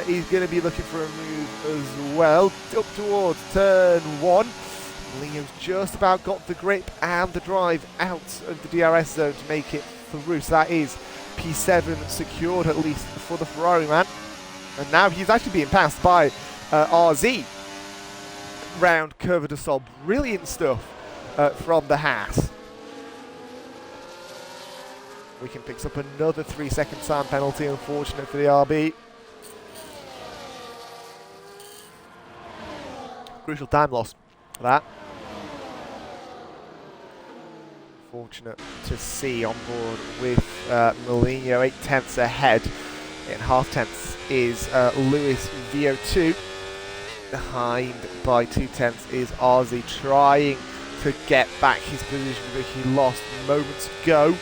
is going to be looking for a move as well. Up towards turn 1. Mourinho's just about got the grip and the drive out of the DRS zone to make it through. So that is P7 secured, at least for the Ferrari man. And now he's actually being passed by RZ round Curva de Sol. Brilliant stuff from the Haas. Wicken picks up another 3-second time penalty, unfortunate for the RB. Crucial time loss for that. Fortunate to see on board with Mourinho 8/10 ahead. In half-tenths is Lewis VO2. Behind by 2/10 is RZ, trying to get back his position that he lost moments ago.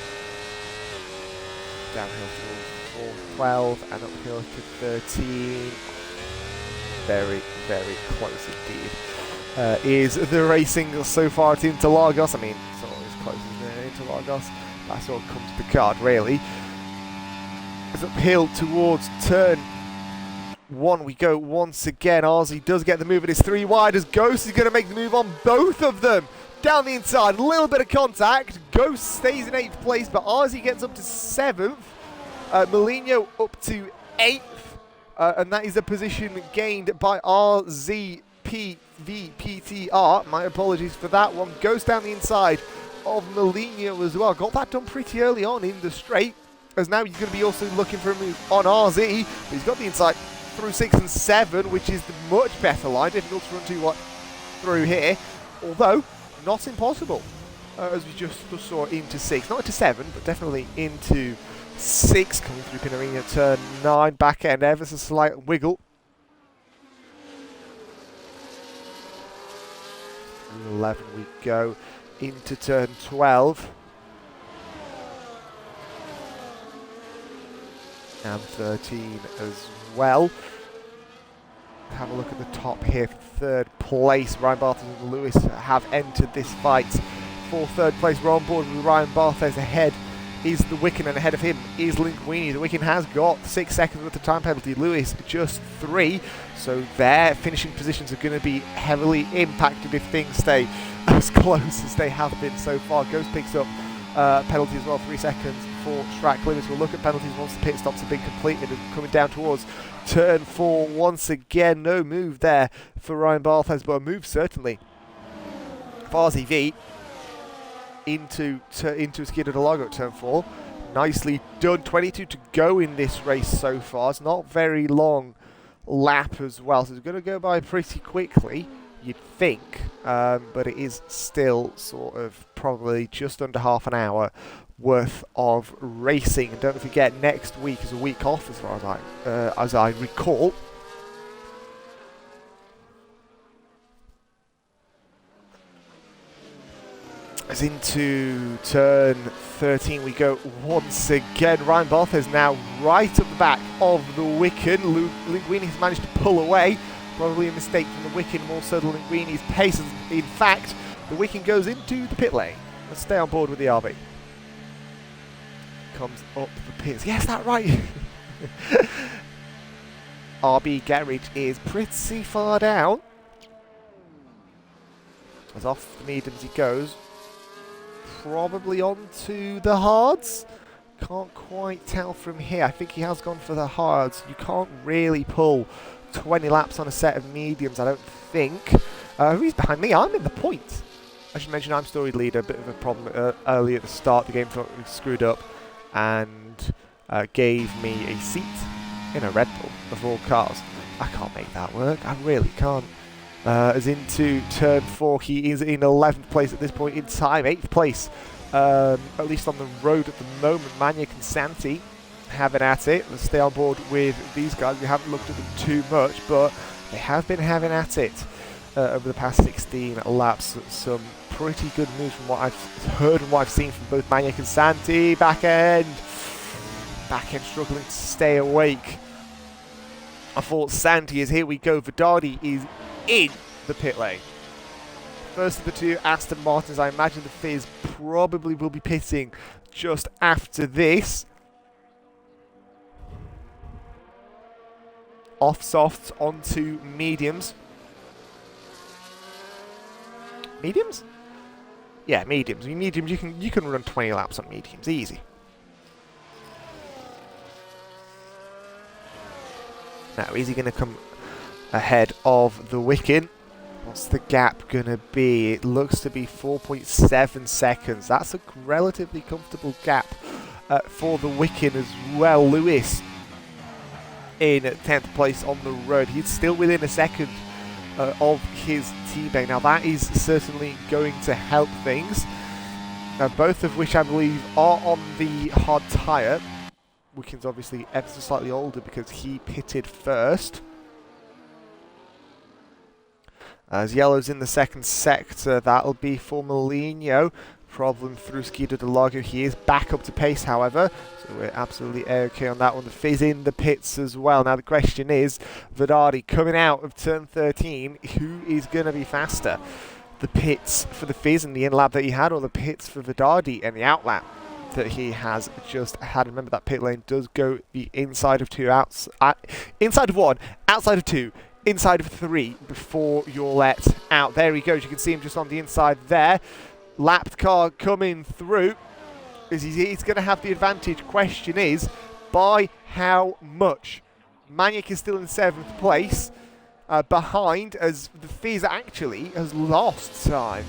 Downhill towards 4:12 and uphill to 13. Very, very close indeed. Is the racing so far at Interlagos? I mean, it's not as close as Interlagos. That's all comes to the card, really. It's uphill towards turn 1 we go once again. RZ does get the move, it is 3 wide as Ghost is going to make the move on both of them. Down the inside, a little bit of contact. Ghost stays in 8th place, but RZ gets up to 7th. Mourinho up to 8th. And that is a position gained by RZPVPTR. My apologies for that one. Goes down the inside of Mourinho as well. Got that done pretty early on in the straight, as now he's going to be also looking for a move on RZ. But he's got the inside through 6 and 7, which is the much better line. Difficult to run through here, although not impossible, as we just saw into 6. Not into 7, but definitely into 6. Coming through Pinarino, turn 9, back end, ever so slight wiggle. Through 11 we go into turn 12. And 13 as well. Have a look at the top here for 3rd place. Ryan Barthes and Lewis have entered this fight for 3rd place. We're on board with Ryan Barthes. Ahead is the Wicken, and ahead of him is Linguini. The Wicken has got 6 seconds with the time penalty. Lewis just 3. So their finishing positions are going to be heavily impacted if things stay as close as they have been so far. Ghost picks up penalty as well, 3 seconds for track limits. We'll look at penalties once the pit stops have been completed, and coming down towards turn 4 once again. No move there for Ryan Barthes, but a move certainly for RZV into Skidder de Lago at turn 4. Nicely done. 22 to go in this race so far. It's not very long lap as well, so it's going to go by pretty quickly, you'd think, but it is still sort of probably just under half an hour worth of racing. And don't forget, next week is a week off as far as I recall. As into turn 13 we go once again. Ryan Barthes now right at the back of the Wicken. Linguini has managed to pull away. Probably a mistake from the Wicken, more so than Linguini's pace. In fact, the Wicken goes into the pit lane. Let's stay on board with the RB. Comes up the pits. Yes, that's right. RB garage is pretty far down. As off the mediums he goes. Probably onto the hards. Can't quite tell from here. I think he has gone for the hards. You can't really pull 20 laps on a set of mediums, I don't think. Who's behind me? I'm in the point. I should mention I'm storied leader. A bit of a problem early at the start. The game screwed up and gave me a seat in a Red Bull of all cars. I can't make that work. I really can't. As into turn 4, he is in 11th place at this point in time. 8th place, at least on the road at the moment. Maniac and Santi having at it. Let's stay on board with these guys. We haven't looked at them too much, but they have been having at it over the past 16 laps. Some pretty good moves from what I've heard and what I've seen from both Maniac and Santi. Back end struggling to stay awake. I thought Santi is here. We go. Vedardi is in the pit lane. First of the two Aston Martins. I imagine the Fizz probably will be pitting just after this. Off softs onto mediums. Mediums? Yeah, mediums. Mediums, you can run 20 laps on mediums, easy. Now, is he going to come ahead of the Wicken? What's the gap going to be? It looks to be 4.7 seconds. That's a relatively comfortable gap for the Wicken as well. Lewis in 10th place on the road. He's still within a second of his teammate. Now, that is certainly going to help things. Both of which I believe are on the hard tyre. Wicken's obviously ever so slightly older because he pitted first. As Yellow's in the second sector, that'll be for Molinho. Problem through Skido de Lago. He is back up to pace, however, so we're absolutely okay on that one. The Fizz in the pits as well. Now the question is, Vedardi coming out of turn 13, who is going to be faster? The pits for the Fizz and the in-lap that he had, or the pits for Vedardi and the outlap that he has just had? Remember, that pit lane does go the inside of two, inside of one, outside of two, inside of three before you're let out. There he goes. You can see him just on the inside there. Lapped car coming through. He's going to have the advantage. Question is, by how much? Maniac is still in 7th place, behind, as the Fizz actually has lost time.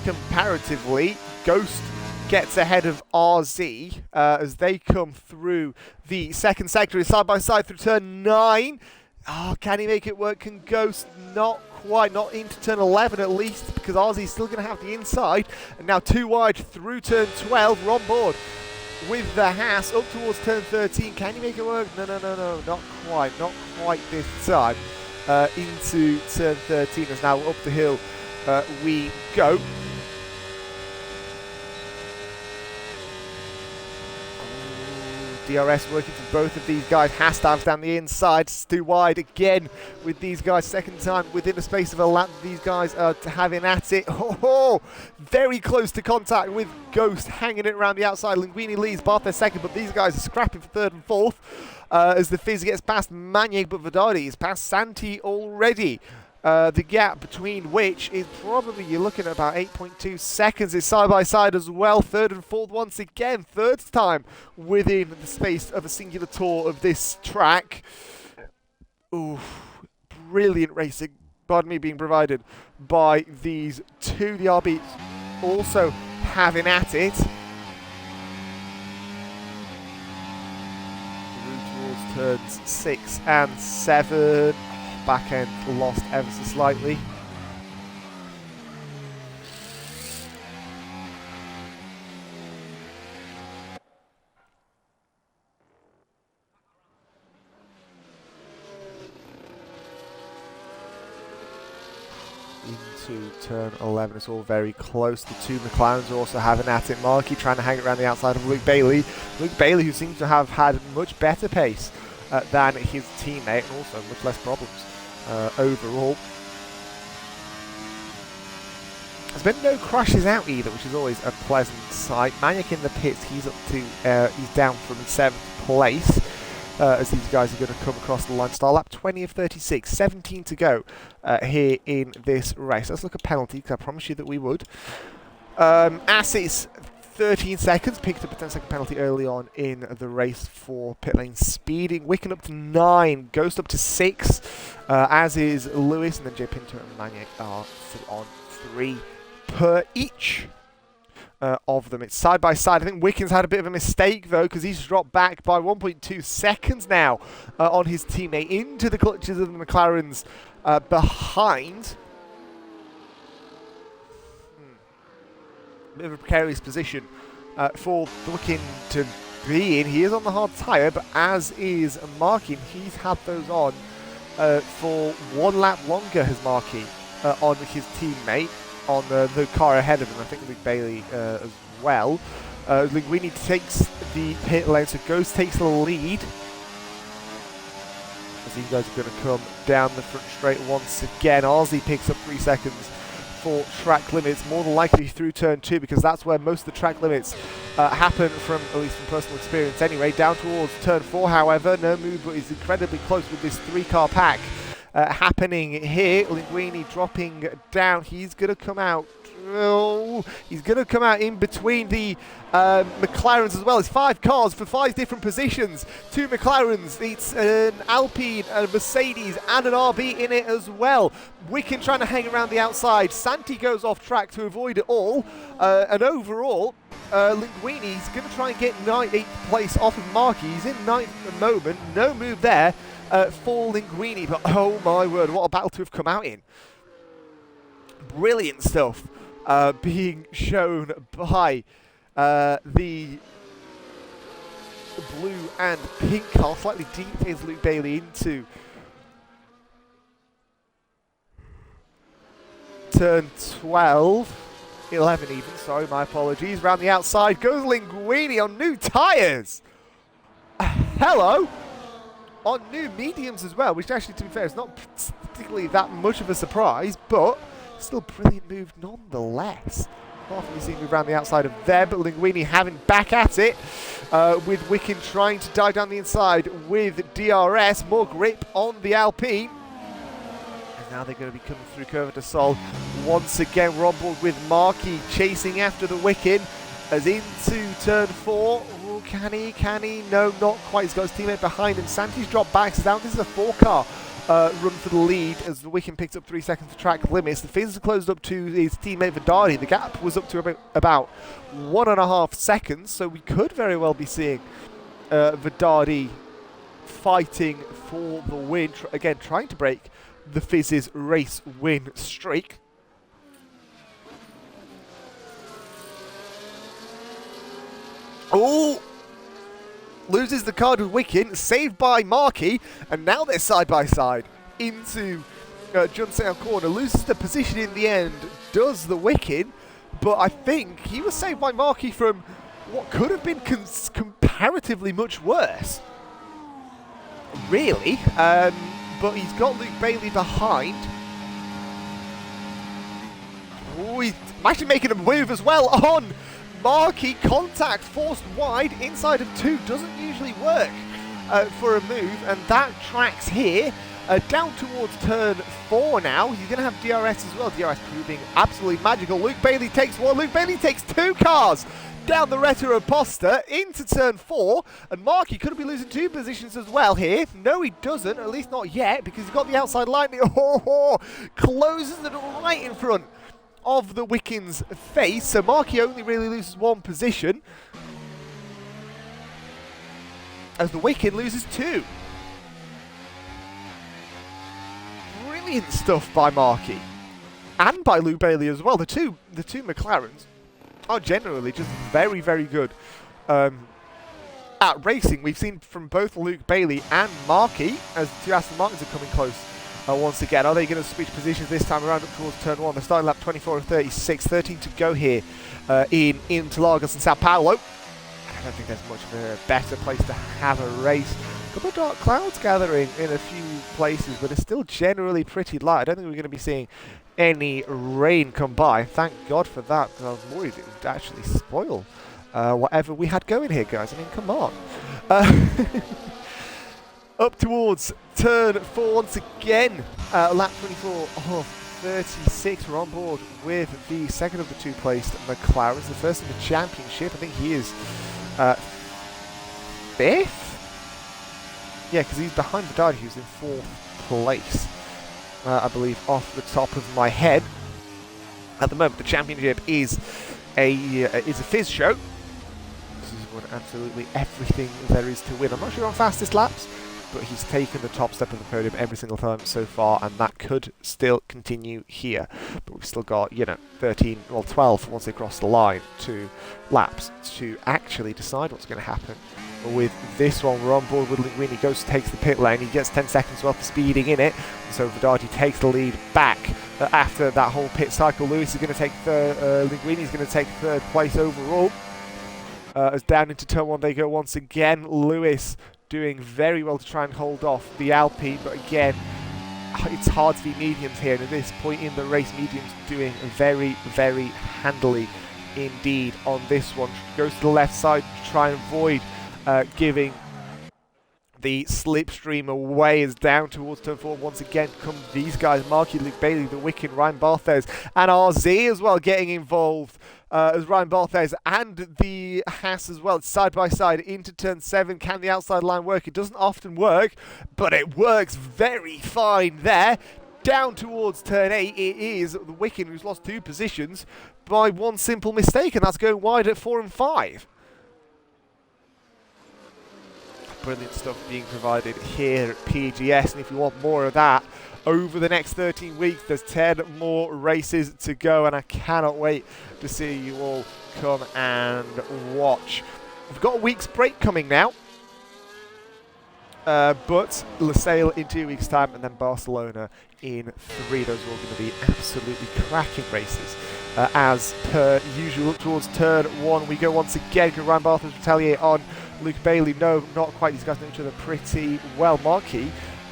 Comparatively, Ghost gets ahead of RZ as they come through the second sector, side by side through turn 9. Oh, can he make it work? Can Ghost? Not quite, not into turn 11 at least, because RZ is still going to have the inside. And now too wide through turn 12. We're on board with the Haas up towards turn 13. Can he make it work? No, not quite this time. Into turn 13 as now up the hill we go. DRS working for both of these guys. Haas dives down the inside. It's too wide again with these guys. Second time within the space of a lap. These guys are having at it. Oh, very close to contact with Ghost, hanging it around the outside. Linguini leads Barthes second, but these guys are scrapping for third and fourth as the Fizz gets past Maniac, but Vedardi is past Santi already. The gap between which is probably, you're looking at about 8.2 seconds. Is side by side as well. Third and fourth once again. Third time within the space of a singular tour of this track. Ooh, brilliant racing, pardon me, being provided by these two. The RBs also having at it. Through towards turns 6 and 7. Back end lost ever so slightly. Into turn 11, it's all very close. The two McLarens are also having at it. Markey trying to hang it around the outside of Luke Bailey. Luke Bailey, who seems to have had much better pace than his teammate, and also much less problems overall. There's been no crashes out either, which is always a pleasant sight. Maniac in the pits, he's up to he's down from 7th place as these guys are going to come across the line. Start lap 20 of 36, 17 to go here in this race. Let's look at penalties, because I promised you that we would. Assis 13 seconds, picked up a 10-second penalty early on in the race for pit lane speeding. Wicken up to 9, Ghost up to 6, as is Lewis, and then J Pinto and Maniac are on 3 per each of them. It's side by side. I think Wicken's had a bit of a mistake though, because he's dropped back by 1.2 seconds now on his teammate into the clutches of the McLarens behind. Bit of a precarious position for Wicken to be in. He is on the hard tyre, but as is Markey. He's had those on for 1 lap longer, has Markey, on his teammate, on the car ahead of him. I think Luke Bailey as well. Linguini takes the pit lane, so Ghost takes the lead. As these guys are going to come down the front straight once again. RZ picks up 3 seconds for track limits, more than likely through turn 2, because that's where most of the track limits happen, from at least from personal experience anyway. Down towards turn 4, however, no move, but is incredibly close with this 3-car pack happening here. Linguini dropping down. He's going to come out Oh, he's going to come out in between the McLarens as well. It's 5 cars for 5 different positions. 2 McLarens. It's an Alpine, a Mercedes, and an RB in it as well. Wicken trying to hang around the outside. Santi goes off track to avoid it all. And overall, Linguini's going to try and get 8th place off of Marky. He's in 9th at the moment. No move there for Linguini. But oh my word, what a battle to have come out in. Brilliant stuff being shown by the blue and pink car. Slightly deep is Luke Bailey into turn 12, 11 even, sorry, my apologies. Round the outside goes Linguini on new tyres. Hello. On new mediums as well, which actually, to be fair, is not particularly that much of a surprise, but still brilliant move nonetheless. Often you see move around the outside of there, but Linguini having back at it with Wicken trying to dive down the inside with DRS. More grip on the Alpine. And now they're going to be coming through Curva de Sol. Once again, we're on board with Marky chasing after the Wicken as into turn 4. Ooh, can he? No, not quite. He's got his teammate behind him. Santi's dropped back. So now this is a 4-car. Run for the lead as the Wicken picked up 3 seconds for track limits. The Fizz closed up to his teammate Vidari. The gap was up to about 1.5 seconds, so we could very well be seeing Vidari fighting for the win. Again, trying to break the Fizz's race win streak. Oh! Loses the card with Wicken, saved by Marky, and now they're side by side into Johnstown corner. Loses the position in the end, does the Wicken, but I think he was saved by Marky from what could have been comparatively much worse. Really, but he's got Luke Bailey behind. Oh, he's actually making a move as well on Marky. Contact forced wide inside of 2 doesn't usually work for a move, and that tracks here down towards turn 4 now. He's going to have DRS as well. DRS proving absolutely magical. Luke Bailey takes 1. Luke Bailey takes 2 cars down the Retro Poster into turn 4, and Marky could be losing 2 positions as well here. No, he doesn't, at least not yet, because he's got the outside line. Closes it right in front of the Wicken's face, so Marky only really loses 1 position as the Wicken loses 2. Brilliant stuff by Marky and by Luke Bailey as well. The two McLarens are generally just very, very good at racing. We've seen from both Luke Bailey and Marky as the 2 Aston Martins are coming close. Once again, are they going to switch positions this time around up towards turn 1? They're starting lap 24 and 36, 13 to go here in Interlagos and Sao Paulo. I don't think there's much of a better place to have a race. A couple of dark clouds gathering in a few places, but it's still generally pretty light. I don't think we're going to be seeing any rain come by. Thank God for that, because I was worried it would actually spoil whatever we had going here, guys. I mean, come on. Up towards turn 4 once again. Lap 24 of 36. We're on board with the second of the 2 placed McLarens. The first in the championship. I think he is 5th? Yeah, because he's behind Vidari, who's in 4th place. I believe off the top of my head. At the moment, the championship is a Fizz show. This is won absolutely everything there is to win. I'm not sure on fastest laps, but he's taken the top step of the podium every single time so far, and that could still continue here. But we've still got, 12 once they cross the line, 2 laps to actually decide what's going to happen. But with this one, we're on board with Linguini. Goes, takes the pit lane. He gets 10 seconds worth of speeding in it. And so Vidari takes the lead back after that whole pit cycle. Lewis is going to take Linguini is going to take 3rd place overall. As down into turn 1 they go once again. Lewis doing very well to try and hold off the Alpine, but again, it's hard to be mediums here, and at this point in the race, mediums doing very, very handily indeed on this one. Goes to the left side to try and avoid giving The slipstream away is down towards turn 4. Once again come these guys, Marky, Luke Bailey, the Wicked, Ryan Barthez, and RZ as well getting involved. As Ryan Barthez and the Haas as well, it's side by side into turn 7. Can the outside line work? It doesn't often work, but it works very fine there. Down towards turn 8, it is the Wicked who's lost 2 positions by one simple mistake, and that's going wide at 4 and 5. Brilliant stuff being provided here at PGS, and if you want more of that, over the next 13 weeks, there's 10 more races to go, and I cannot wait to see you all come and watch. We've got a week's break coming now, but LaSalle in 2 weeks' time, and then Barcelona in 3. Those are all going to be absolutely cracking races. As per usual, towards turn 1, we go once again. Can Ryan Barthez retaliate on Luke Bailey? No, not quite. These guys know each other pretty well. Markey,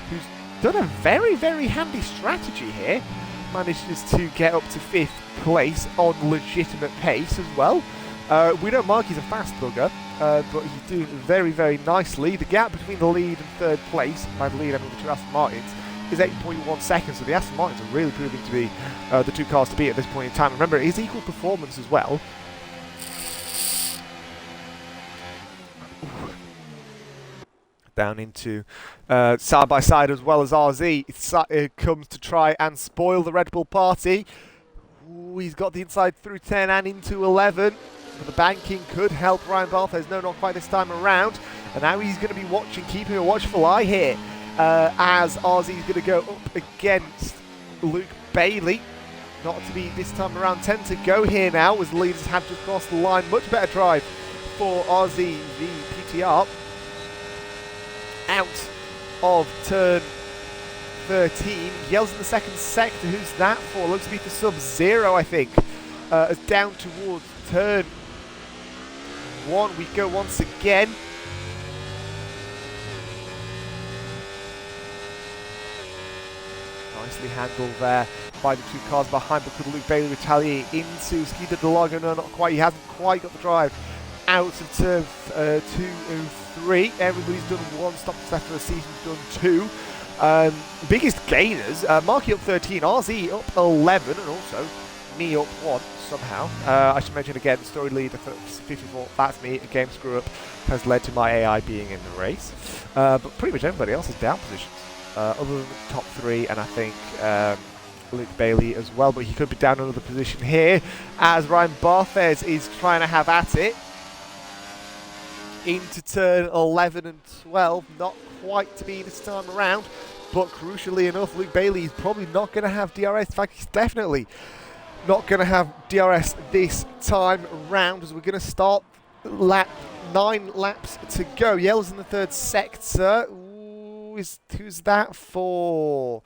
who's done a very, very handy strategy here, manages to get up to 5th place on legitimate pace as well. We know Markey's a fast bugger, but he's doing very, very nicely. The gap between the lead and 3rd place, by the lead I mean the 2 Aston Martins, is 8.1 seconds, so the Aston Martins are really proving to be the 2 cars to beat at this point in time. Remember, it is equal performance as well. Down into side by side as well as RZ. Comes to try and spoil the Red Bull party. Ooh, he's got the inside through 10 and into 11. But the banking could help Ryan Barthez. No, not quite this time around. And now he's going to be watching, keeping a watchful eye here. As RZ is going to go up against Luke Bailey. Not to be this time around. 10 to go here now as the leaders have just crossed the line. Much better drive for RZ, the PTR. Out of turn 13. Yells in the 2nd sector. Who's that for? Looks to be for Sub-Zero, I think. As down towards turn 1 we go once again. Nicely handled there by the 2 cars behind, but could Luke Bailey retaliate into Ski de Delago? No, not quite. He hasn't quite got the drive out of turn 2 and 3. Everybody's done 1 stop left for the season's done 2. Biggest gainers, Marky up 13, RZ up 11, and also me up 1 somehow. I should mention again, story leader for 54, that's me, a game screw up has led to my AI being in the race. But pretty much everybody else is down positions, other than the top 3, and I think Luke Bailey as well, but he could be down another position here as Ryan Barthez is trying to have at it. Into turn 11 and 12, not quite to be this time around, but crucially enough, Luke Bailey is probably not going to have DRS. In fact, he's definitely not going to have DRS this time round, as we're going to start 9 laps to go. Yellow's in the 3rd sector. Ooh, who's that for?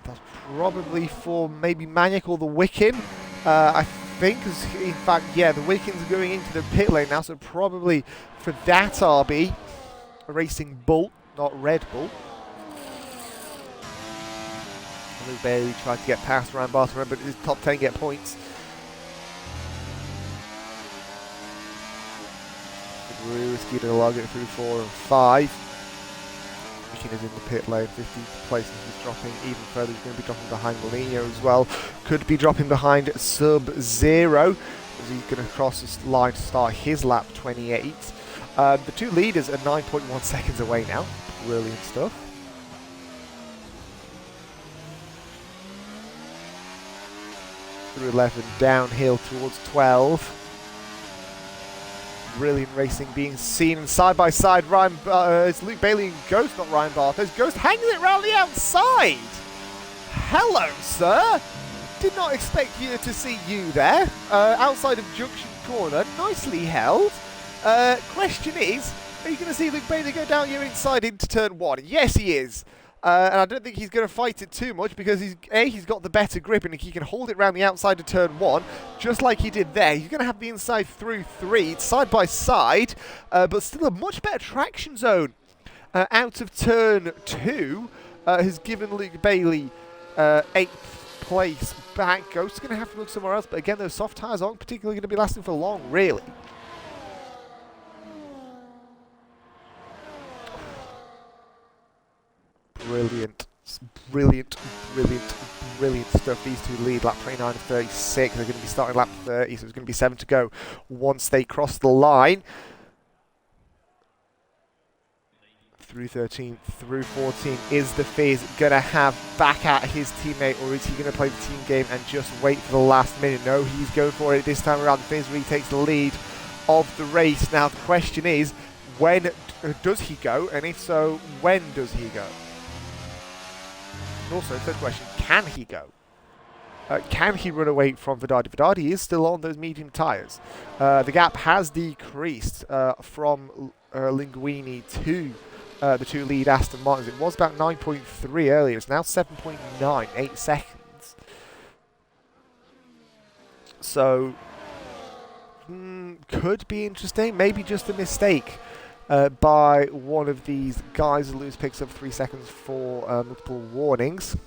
That's probably for maybe Maniac or the Wicken. I think, in fact, yeah, the Wickens are going into the pit lane now, so probably for that RB, Racing Bull, not Red Bull. Luke Bailey tried to get past Ryan Barthez, remember his top 10 get points. Through Ski de Lago through 4 and 5. Is in the pit lane, 15th place, and he's dropping even further. He's going to be dropping behind Molino as well. Could be dropping behind Sub-Zero as he's going to cross this line to start his lap 28. The 2 leaders are 9.1 seconds away now. Brilliant stuff. Through 11, downhill towards 12. Brilliant racing being seen, and side by side, it's Luke Bailey and Ghost, not Ryan Barthez. Ghost hanging it round the outside. Hello, sir. Did not expect you to see you there. Outside of Junction Corner, nicely held. Question is, are you going to see Luke Bailey go down your inside into turn 1? Yes, he is. And I don't think he's going to fight it too much because he's got the better grip and he can hold it around the outside of turn 1, just like he did there. He's going to have the inside through 3, it's side by side, but still a much better traction zone out of turn 2 has given Luke Bailey 8th place back. Ghost's going to have to look somewhere else, but again, those soft tyres aren't particularly going to be lasting for long, really. brilliant, brilliant, brilliant, brilliant stuff. These two lead lap 29 and 36. They're going to be starting lap 30, so there's going to be 7 to go once they cross the line. Through 13, through 14, is the Fizz going to have back at his teammate, or is he going to play the team game and just wait for the last minute? No, he's going for it this time around. The Fizz retakes the lead of the race. Now the question is, when does he go? And if so, when does he go? Also, third question, can he go? Can he run away from Vedadi? Vedadi is still on those medium tyres. The gap has decreased from Linguini to the two lead Aston Martins. It was about 9.3 earlier. It's now 7.9, 8 seconds. So, could be interesting. Maybe just a mistake by one of these guys. Lewis picks up 3 seconds for multiple warnings.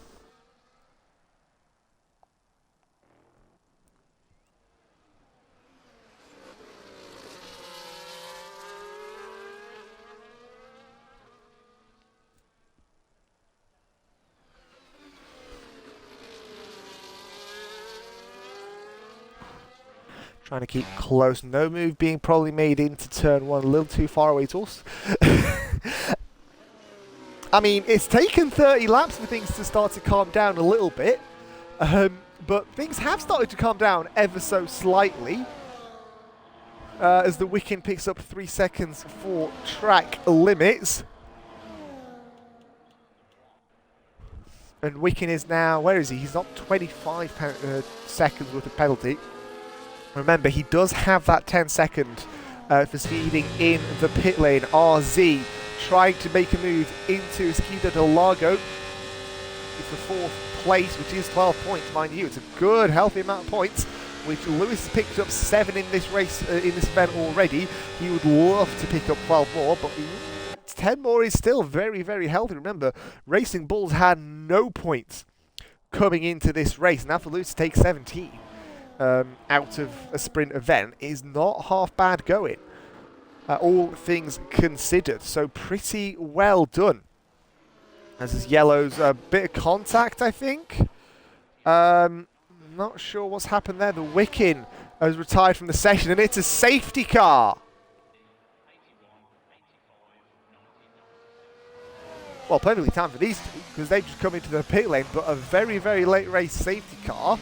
Trying to keep close. No move being probably made into turn 1. A little too far away to us. I mean, it's taken 30 laps for things to start to calm down a little bit. But things have started to calm down ever so slightly. As the Wicken picks up 3 seconds for track limits. And Wicken is now, where is he? He's not 25 seconds worth of penalty. Remember, he does have that 10-second for speeding in the pit lane. RZ trying to make a move into Esquida del Lago. It's the 4th place, which is 12 points, mind you. It's a good, healthy amount of points, which Lewis has picked up 7 in this race, in this event already. He would love to pick up 12 more, but 10 more is still very, very healthy. Remember, Racing Bulls had no points coming into this race. Now for Lewis to take 17. Out of a sprint event is not half bad going, all things considered. So pretty well done. As his yellows, a bit of contact, I think. Not sure what's happened there. The Wicken has retired from the session, and it's a safety car. Well, perfectly timed for these two, because they've just come into the pit lane, but a very, very late race safety car.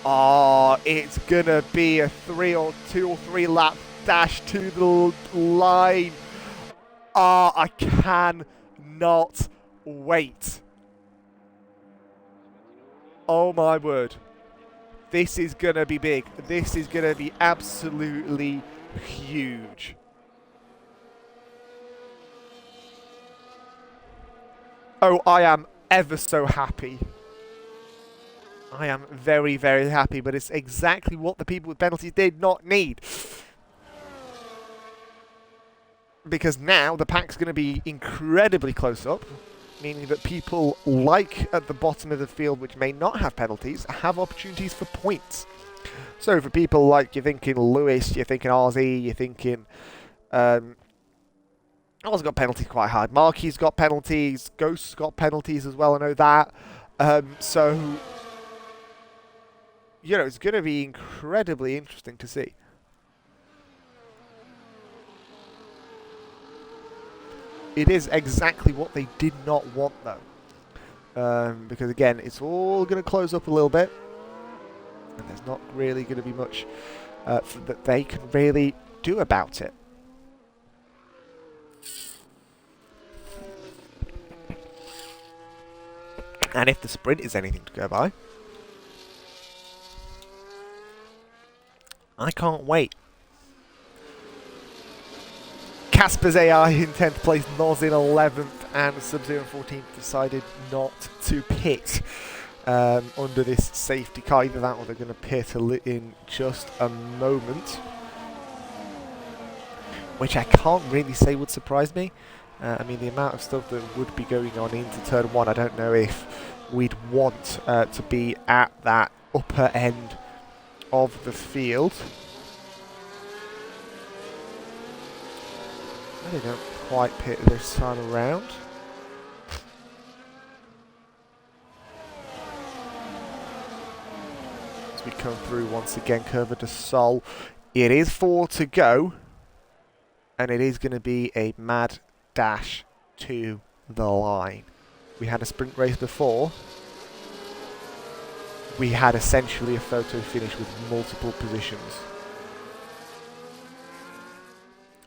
Oh, it's going to be a 2 or 3 lap dash to the line. Oh, I cannot wait. Oh my word. This is going to be big. This is going to be absolutely huge. Oh, I am ever so happy. I am very, very happy, but it's exactly what the people with penalties did not need. Because now the pack's going to be incredibly close up, meaning that people like at the bottom of the field, which may not have penalties, have opportunities for points. So for people like, you're thinking Lewis, you're thinking RZ, you're thinking... Oz got penalties quite hard. Marquis got penalties. Ghost's got penalties as well, I know that. So... you know, it's going to be incredibly interesting to see. It is exactly what they did not want, though. Because, again, it's all going to close up a little bit. And there's not really going to be much that they can really do about it. And if the sprint is anything to go by, I can't wait. Casper's AI in 10th place, Noz in 11th, and Sub-Zero in 14th decided not to pit under this safety car. Either that or they're going to pit in just a moment. Which I can't really say would surprise me. I mean, the amount of stuff that would be going on into turn 1, I don't know if we'd want to be at that upper end of the field. They don't quite pit this time around. as we come through once again. Curva de Sol. It is 4 to go. And it is going to be a mad dash to the line. We had a sprint race before. We had essentially a photo finish with multiple positions.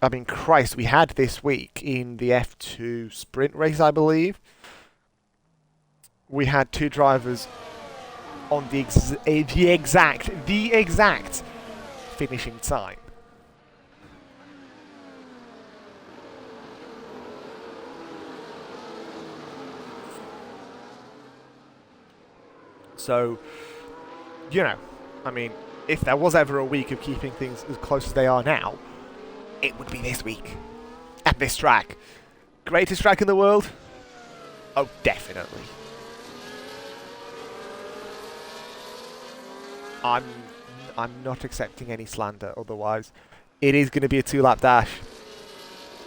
I mean, Christ, we had this week in the F2 sprint race, I believe. We had 2 drivers on the exact finishing time. So, you know, I mean, if there was ever a week of keeping things as close as they are now, it would be this week. And this track. Greatest track in the world? Oh, definitely. I'm not accepting any slander otherwise. It is going to be a 2-lap dash.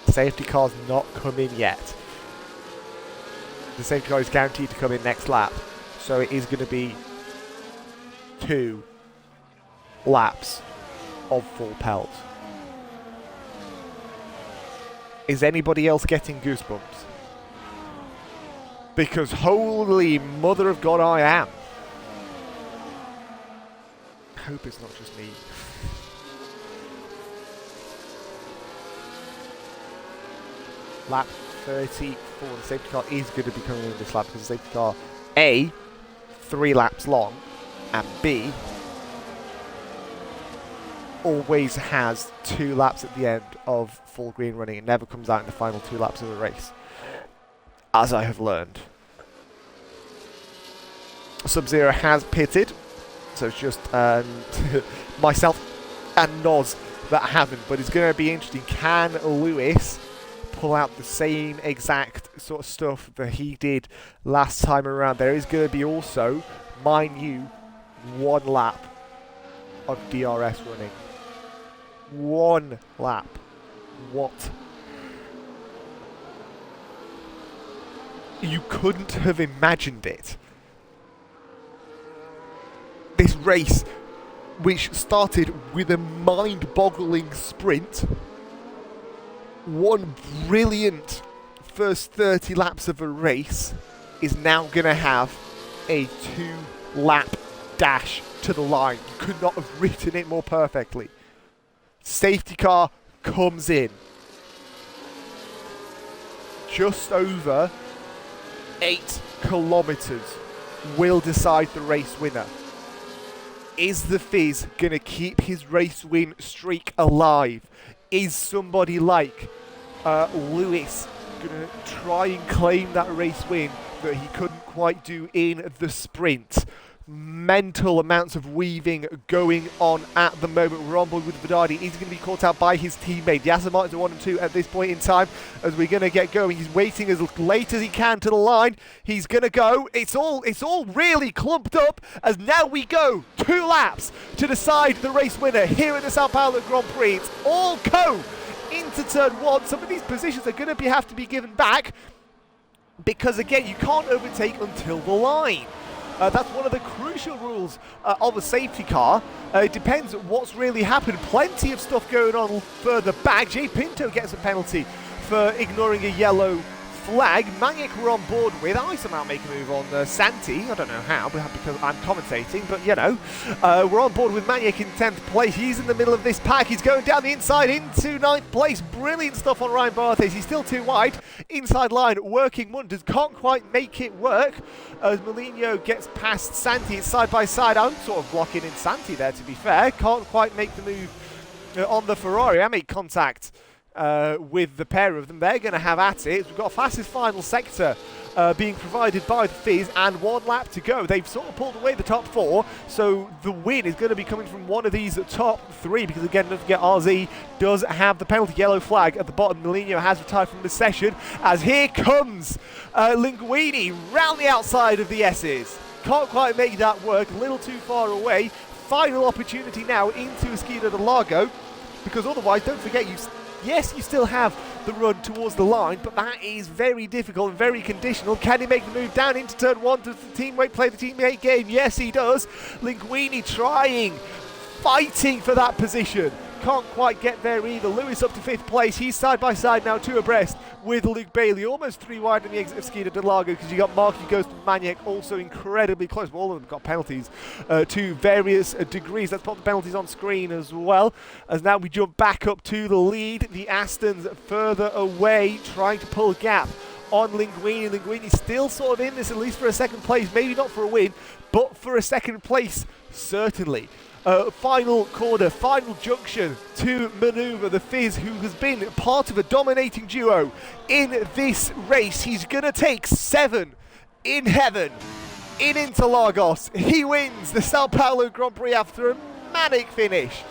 Safety car's not come in yet. The safety car is guaranteed to come in next lap. So it is going to be 2 laps of full pelt. Is anybody else getting goosebumps? Because holy mother of God, I am. I hope it's not just me. Lap 34, the safety car is going to be coming in this lap because the safety car, A, 3 laps long, and B, always has 2 laps at the end of full green running. It never comes out in the final 2 laps of the race, as I have learned. Sub-Zero has pitted, so it's just myself and Noz that haven't, but it's going to be interesting. Can Lewis pull out the same exact sort of stuff that he did last time around? There is going to be also, mind you, 1 lap of DRS running. 1 lap. What? You couldn't have imagined it. This race, which started with a mind-boggling sprint, 1 brilliant first 30 laps of a race, is now going to have a 2-lap dash to the line. You could not have written it more perfectly. Safety car comes in. Just over 8 kilometres will decide the race winner. Is the Fizz going to keep his race win streak alive? Is somebody like Lewis going to try and claim that race win that he couldn't quite do in the sprint? Mental amounts of weaving going on at the moment. We're on board with Vedadi. He's going to be caught out by his teammate. The Aston Martins are 1 and 2 at this point in time as we're going to get going. He's waiting as late as he can to the line. He's going to go. It's all really clumped up as now we go 2 laps to decide the race winner here at the Sao Paulo Grand Prix. It's all go into turn 1. Some of these positions are going to have to be given back because, again, you can't overtake until the line. That's one of the crucial rules of a safety car. It depends what's really happened. Plenty of stuff going on further back. Jay Pinto gets a penalty for ignoring a yellow flag. Maniac we're on board with. I somehow make a move on Santi. I don't know how, because I'm commentating, but you know. We're on board with Maniac in 10th place. He's in the middle of this pack. He's going down the inside into 9th place. Brilliant stuff on Ryan Barthes. He's still too wide. Inside line, working wonders. Can't quite make it work. As Molinho gets past Santi, it's side by side. I'm sort of blocking in Santi there, to be fair. Can't quite make the move on the Ferrari. I make contact with the pair of them. They're going to have at it. We've got a fastest final sector being provided by the Fizz and 1 lap to go. They've sort of pulled away the top 4, so the win is going to be coming from one of these top 3 because, again, don't forget RZ does have the penalty yellow flag at the bottom. Molinho has retired from the session as here comes Linguini round the outside of the S's. Can't quite make that work, a little too far away. Final opportunity now into Esquina de Largo because otherwise, don't forget, you Yes, you still have the run towards the line, but that is very difficult and very conditional. Can he make the move down into turn 1? Does the teammate play the teammate game? Yes, he does. Linguini trying, fighting for that position. Can't quite get there either. Lewis up to 5th place. He's side by side now, 2 abreast with Luke Bailey. Almost 3 wide in the exit of Skeeter DeLago because you got Marky Ghost and Maniac also incredibly close. All of them got penalties to various degrees. Let's put the penalties on screen as well. As now we jump back up to the lead. The Astons further away, trying to pull a gap on Linguini. Linguini still sort of in this, at least for a 2nd place. Maybe not for a win, but for a 2nd place, certainly. Final corner, final junction to manoeuvre the Fizz, who has been part of a dominating duo in this race. He's going to take 7 in heaven in Interlagos. He wins the Sao Paulo Grand Prix after a manic finish.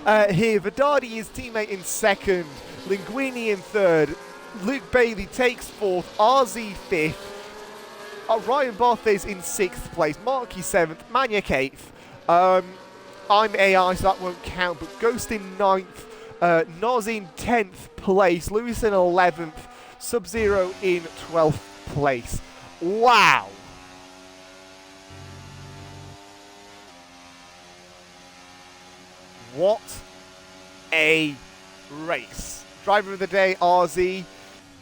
Here, Vedardi, his teammate, in 2nd, Linguini in 3rd, Luke Bailey takes 4th, RZ 5th, Ryan Barthez in 6th place, Marky 7th, Maniac 8th. I'm AI, so that won't count, but Ghost in 9th, Noz in 10th place, Lewis in 11th, Sub-Zero in 12th place. Wow! What a race. Driver of the day, RZ,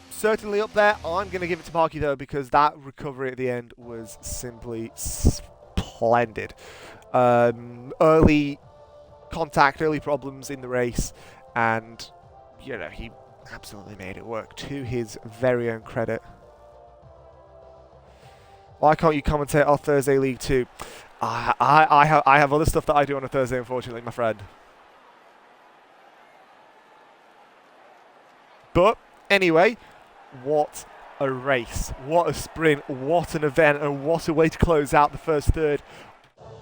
certainly up there. I'm going to give it to Marky though, because that recovery at the end was simply splendid. Early contact, early problems in the race, and you know, he absolutely made it work to his very own credit. Why can't you commentate on Thursday League 2? I have other stuff that I do on a Thursday, unfortunately, my friend. But anyway, what a race, what a sprint, what an event, and what a way to close out the first third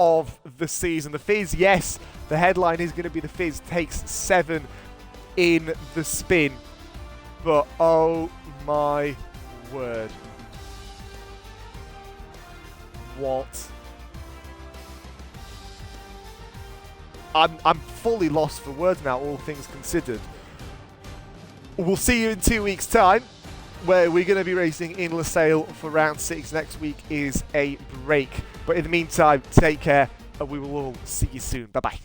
of the season. The Fizz, yes, the headline is going to be the Fizz takes 7 in the spin, but oh my word, what? I'm fully lost for words now, all things considered. We'll see you in 2 weeks' time, where we're going to be racing in Losail for round 6. Next week is a break. But in the meantime, take care, and we will all see you soon. Bye-bye.